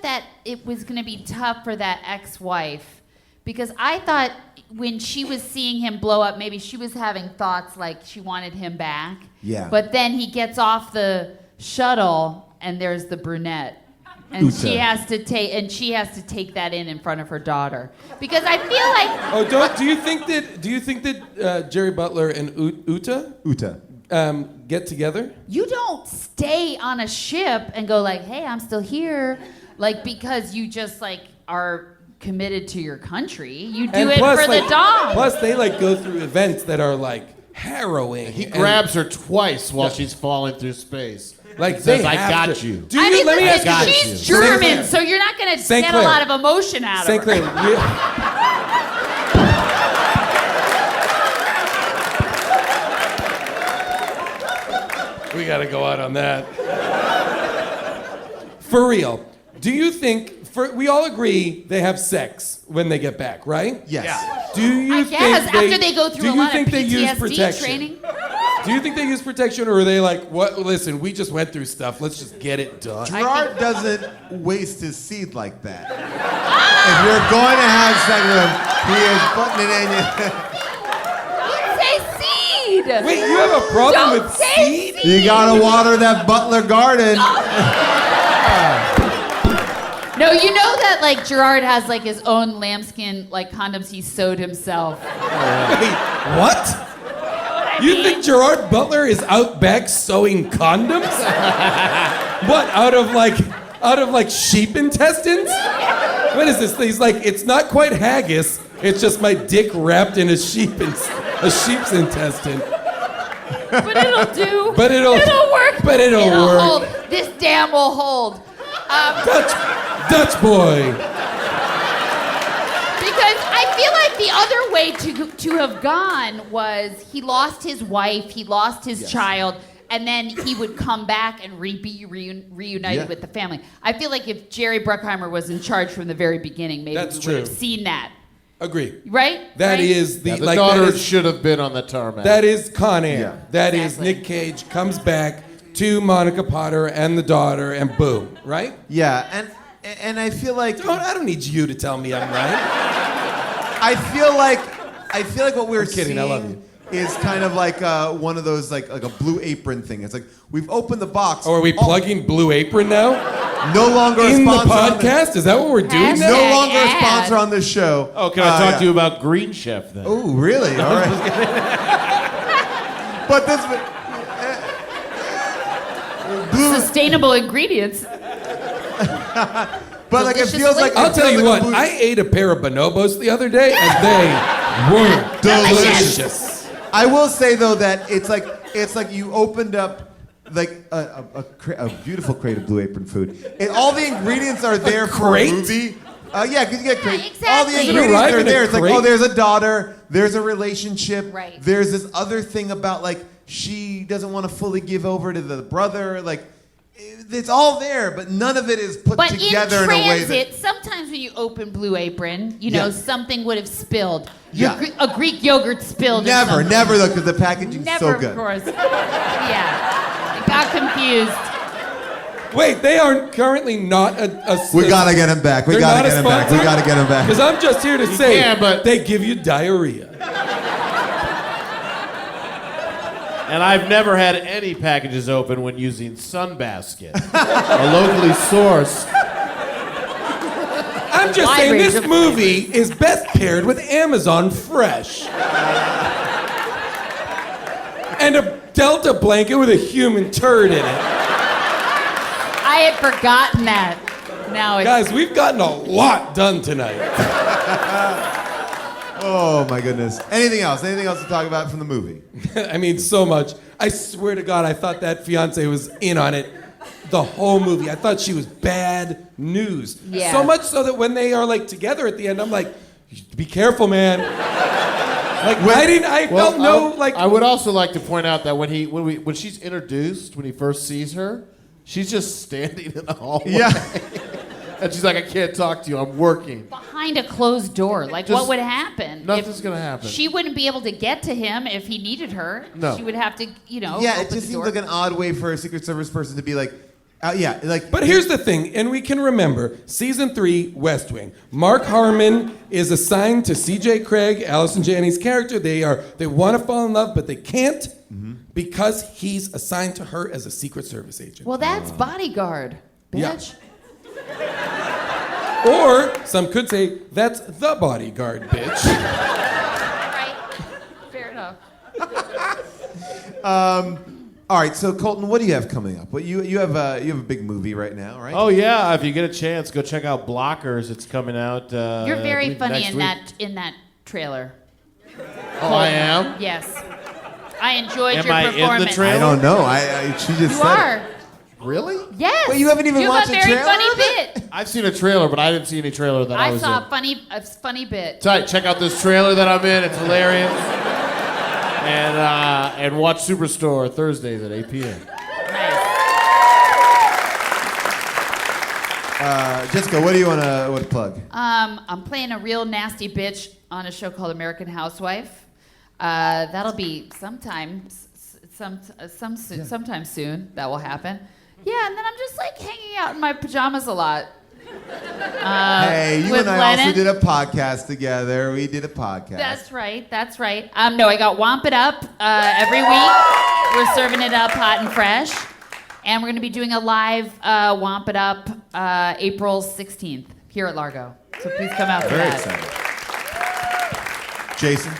that it was going to be tough for that ex-wife, because I thought when she was seeing him blow up, maybe she was having thoughts like she wanted him back. Yeah. But then he gets off the shuttle and there's the brunette. And she has to take that in front of her daughter, because I feel like. Do you think that Jerry Butler and Uta get together? You don't stay on a ship and go like, "Hey, I'm still here," like because you just like are committed to your country. You do it for the dog. Plus, they like go through events that are like harrowing. He grabs her twice while she's falling through space. Like says, they "I have got to. you." Let me ask you. She's German, so you're not going to get a lot of emotion out of her. Clair, we got to go out on that. For real, do you think? We all agree they have sex when they get back, right? Yes. Yeah. Do you I think guess after they go through a lot of they use PTSD protection? training. Do you think they use protection, or are they like, what? Listen, we just went through stuff. Let's just get it done. Gerard doesn't waste his seed like that. If you're going to have sex with him, he is putting it in you. Say seed. Wait, you have a problem Don't with say seed? You gotta water that Butler garden. No, you know that like Gerard has like his own lambskin like condoms he sewed himself. Wait, what? You think Gerard Butler is out back sewing condoms? What, out of like sheep intestines? What is this? He's like, it's not quite haggis. It's just my dick wrapped in a sheep's intestine. But it'll do. But it'll work. But it'll work. Hold. This dam will hold. Dutch boy. Because I feel like the other way to have gone was he lost his wife, he lost his child, and then he would come back and be reunited with the family. I feel like if Jerry Bruckheimer was in charge from the very beginning, maybe we would have seen that. Agree. Right? That is the like daughter that is, should have been on the tarmac. That is Con Air. Yeah. That is Nick Cage comes back to Monica Potter and the daughter, and boom, right? Yeah, and I feel like I don't need you to tell me I'm right. I feel like what we're kidding, seeing I love you. is kind of like one of those like a Blue Apron thing. It's like we've opened the box. Oh, are we plugging Blue Apron now? No longer in a the sponsor podcast? Is that what we're doing now? No longer a sponsor on this show. Oh, can I talk to you about Green Chef then? Oh, really? All right. But this. Sustainable ingredients. But like it feels like I'll tell you what. I ate a pair of bonobos the other day, and they were delicious. I will say though that it's like you opened up like a beautiful crate of Blue Apron food. And all the ingredients are there for a movie. Yeah, because you get crate. Exactly. All the ingredients are there. It's like, oh, there's a daughter, there's a relationship, there's this other thing about like she doesn't want to fully give over to the brother. Like it's all there, but none of it is put But together in in a way transit, that. sometimes when you open Blue Apron, you know, Yeah. something would have spilled. Yeah. A Greek yogurt spilled. or Never, something. never though, because the packaging's Never, so good. of course. Yeah. I got confused. Wait, they are currently not We gotta get him back. We they're gotta not a get him back. We sponsor? gotta get him back. Because I'm just here to say can, but- they give you diarrhea. And I've never had any packages open when using Sunbasket, a locally sourced. I'm just Wide saying range this of movie is best paired with Amazon Fresh. And a Delta blanket with a human turd in it. I had forgotten that. Now it's. Guys, we've gotten a lot done tonight. Oh my goodness. Anything else? Anything else to talk about from the movie? I mean, so much. I swear to God, I thought that fiance was in on it the whole movie. I thought she was bad news. Yeah. So much so that when they are like together at the end, I'm like, be careful, man. Like, I felt no, like. I would also like to point out that when she's introduced, when he first sees her, she's just standing in the hallway. Yeah. And she's like, I can't talk to you, I'm working. Behind a closed door. Like, Just- what would happen? Nothing's gonna happen. She wouldn't be able to get to him if he needed her. No. She would have to, you know, Yeah, open it just the seems door. like an odd way for a Secret Service person to be like, like. But here's the thing, and we can remember, season 3, West Wing. Mark Harmon is assigned to C.J. Craig, Allison Janney's character. They want to fall in love, but they can't because he's assigned to her as a Secret Service agent. Well, that's bodyguard, Yeah. bitch. Or some could say that's the bodyguard, bitch. Right. Fair enough. All right, so Colton, what do you have coming up? What you have a big movie right now, right? Oh yeah, if you get a chance, go check out Blockers. It's coming out. You're very funny next in week. that trailer. Oh, I am. Yes. I enjoyed Am your I in the performance. trailer? I don't know. she just You said are. it. Really? Yes. Wait, you haven't even you watched have the a very trailer funny of it? bit. I've seen a trailer, but I didn't see any trailer that I I was saw in. a funny bit. Tight. Check out this trailer that I'm in. It's hilarious. And watch Superstore Thursdays at 8 p.m. Jessica, what do you want to plug? I'm playing a real nasty bitch on a show called American Housewife. That'll be sometime soon. That will happen. Yeah, and then I'm just like hanging out in my pajamas a lot. Hey, you with and I Lennon. also did a podcast together. We did a podcast. That's right. That's right. No, I got Womp It Up every week. We're serving it up hot and fresh. And we're going to be doing a live Womp It Up April 16th here at Largo. So please come out for Very that. excited. Jason?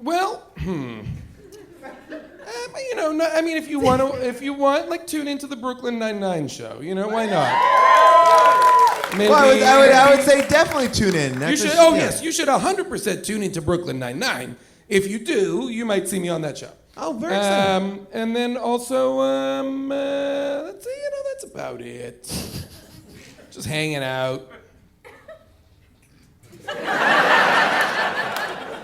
Well, you know, no, I mean, if you want, like, tune into the Brooklyn Nine-Nine show. You know, why not? Maybe, Well, I would say definitely tune in. You That's should. a- Oh yeah. yes, you should 100% tune into Brooklyn Nine-Nine. If you do, you might see me on that show. Oh, very excited. And then also, let's see, you know, that's about it. Just hanging out.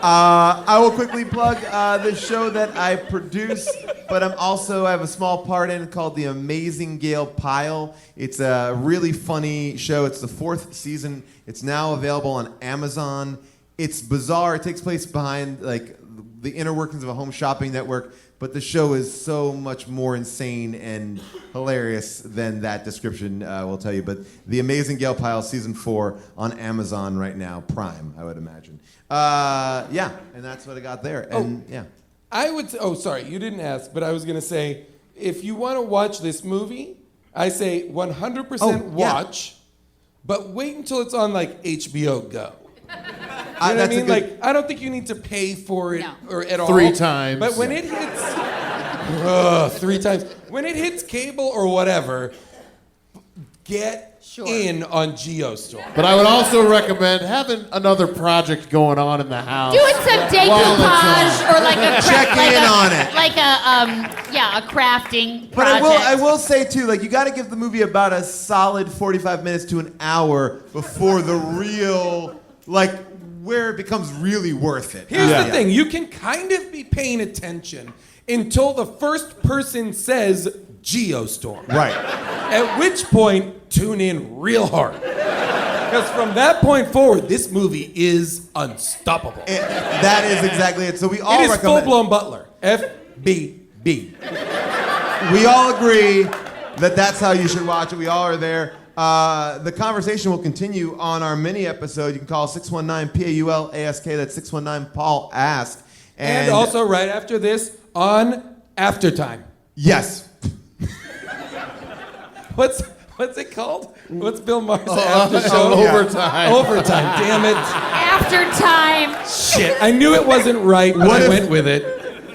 I will quickly plug the show that I produce, but I have a small part in called The Amazing Gail Pyle. It's a really funny show. It's the 4th season. It's now available on Amazon. It's bizarre. It takes place behind like the inner workings of a home shopping network, but the show is so much more insane and hilarious than that description will tell you. But The Amazing Gail Pyle, season 4 on Amazon right now, Prime, I would imagine. Yeah, and that's what I got there. And yeah. I would say, sorry, you didn't ask, but I was going to say, if you want to watch this movie, I say 100% watch, but wait until it's on like HBO Go. You know what I mean? Like, I don't think you need to pay for it or at all. 3 times. But when it hits, 3 times. When it hits cable or whatever, get in on Geostorm. But I would also recommend having another project going on in the house. Doing some decoupage or like a a crafting But project. I will say too, like you got to give the movie about a solid 45 minutes to an hour before the real, like where it becomes really worth it. Here's the thing, you can kind of be paying attention until the first person says Geostorm. Right. At which point, tune in real hard. Because from that point forward, this movie is unstoppable. That is exactly it. So we all It is recommend. full-blown Butler. FBB. We all agree that that's how you should watch it. We all are there. The conversation will continue on our mini episode. You can call 619-PAUL-ASK. That's 619-PAUL-ASK. And also right after this on Aftertime. Yes. What's it called? What's Bill Maher's after show? Overtime. Overtime, damn it. After time. Shit, I knew it wasn't right, but I went with it.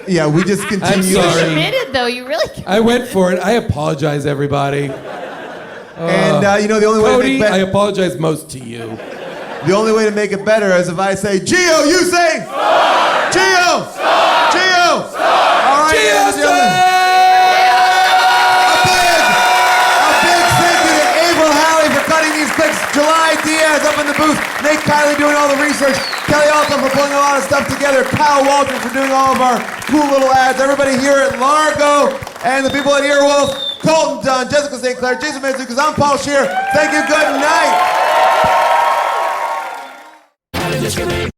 Yeah, we just I'm continue. You sorry. committed though. You really. I went for it. I apologize, everybody. And the only way Cody, to make I apologize most to you. the only way to make it better is if I say Geo, you say Geo. Geo. All right, ladies and gentlemen. July Diaz up in the booth, Nate Kiley doing all the research, Kelly Alcom for pulling a lot of stuff together, Kyle Waldron for doing all of our cool little ads, everybody here at Largo, and the people at Earwolf, Colton Dunn, Jessica St. Clair, Jason Manzukas, I'm Paul Scheer. Thank you, good night.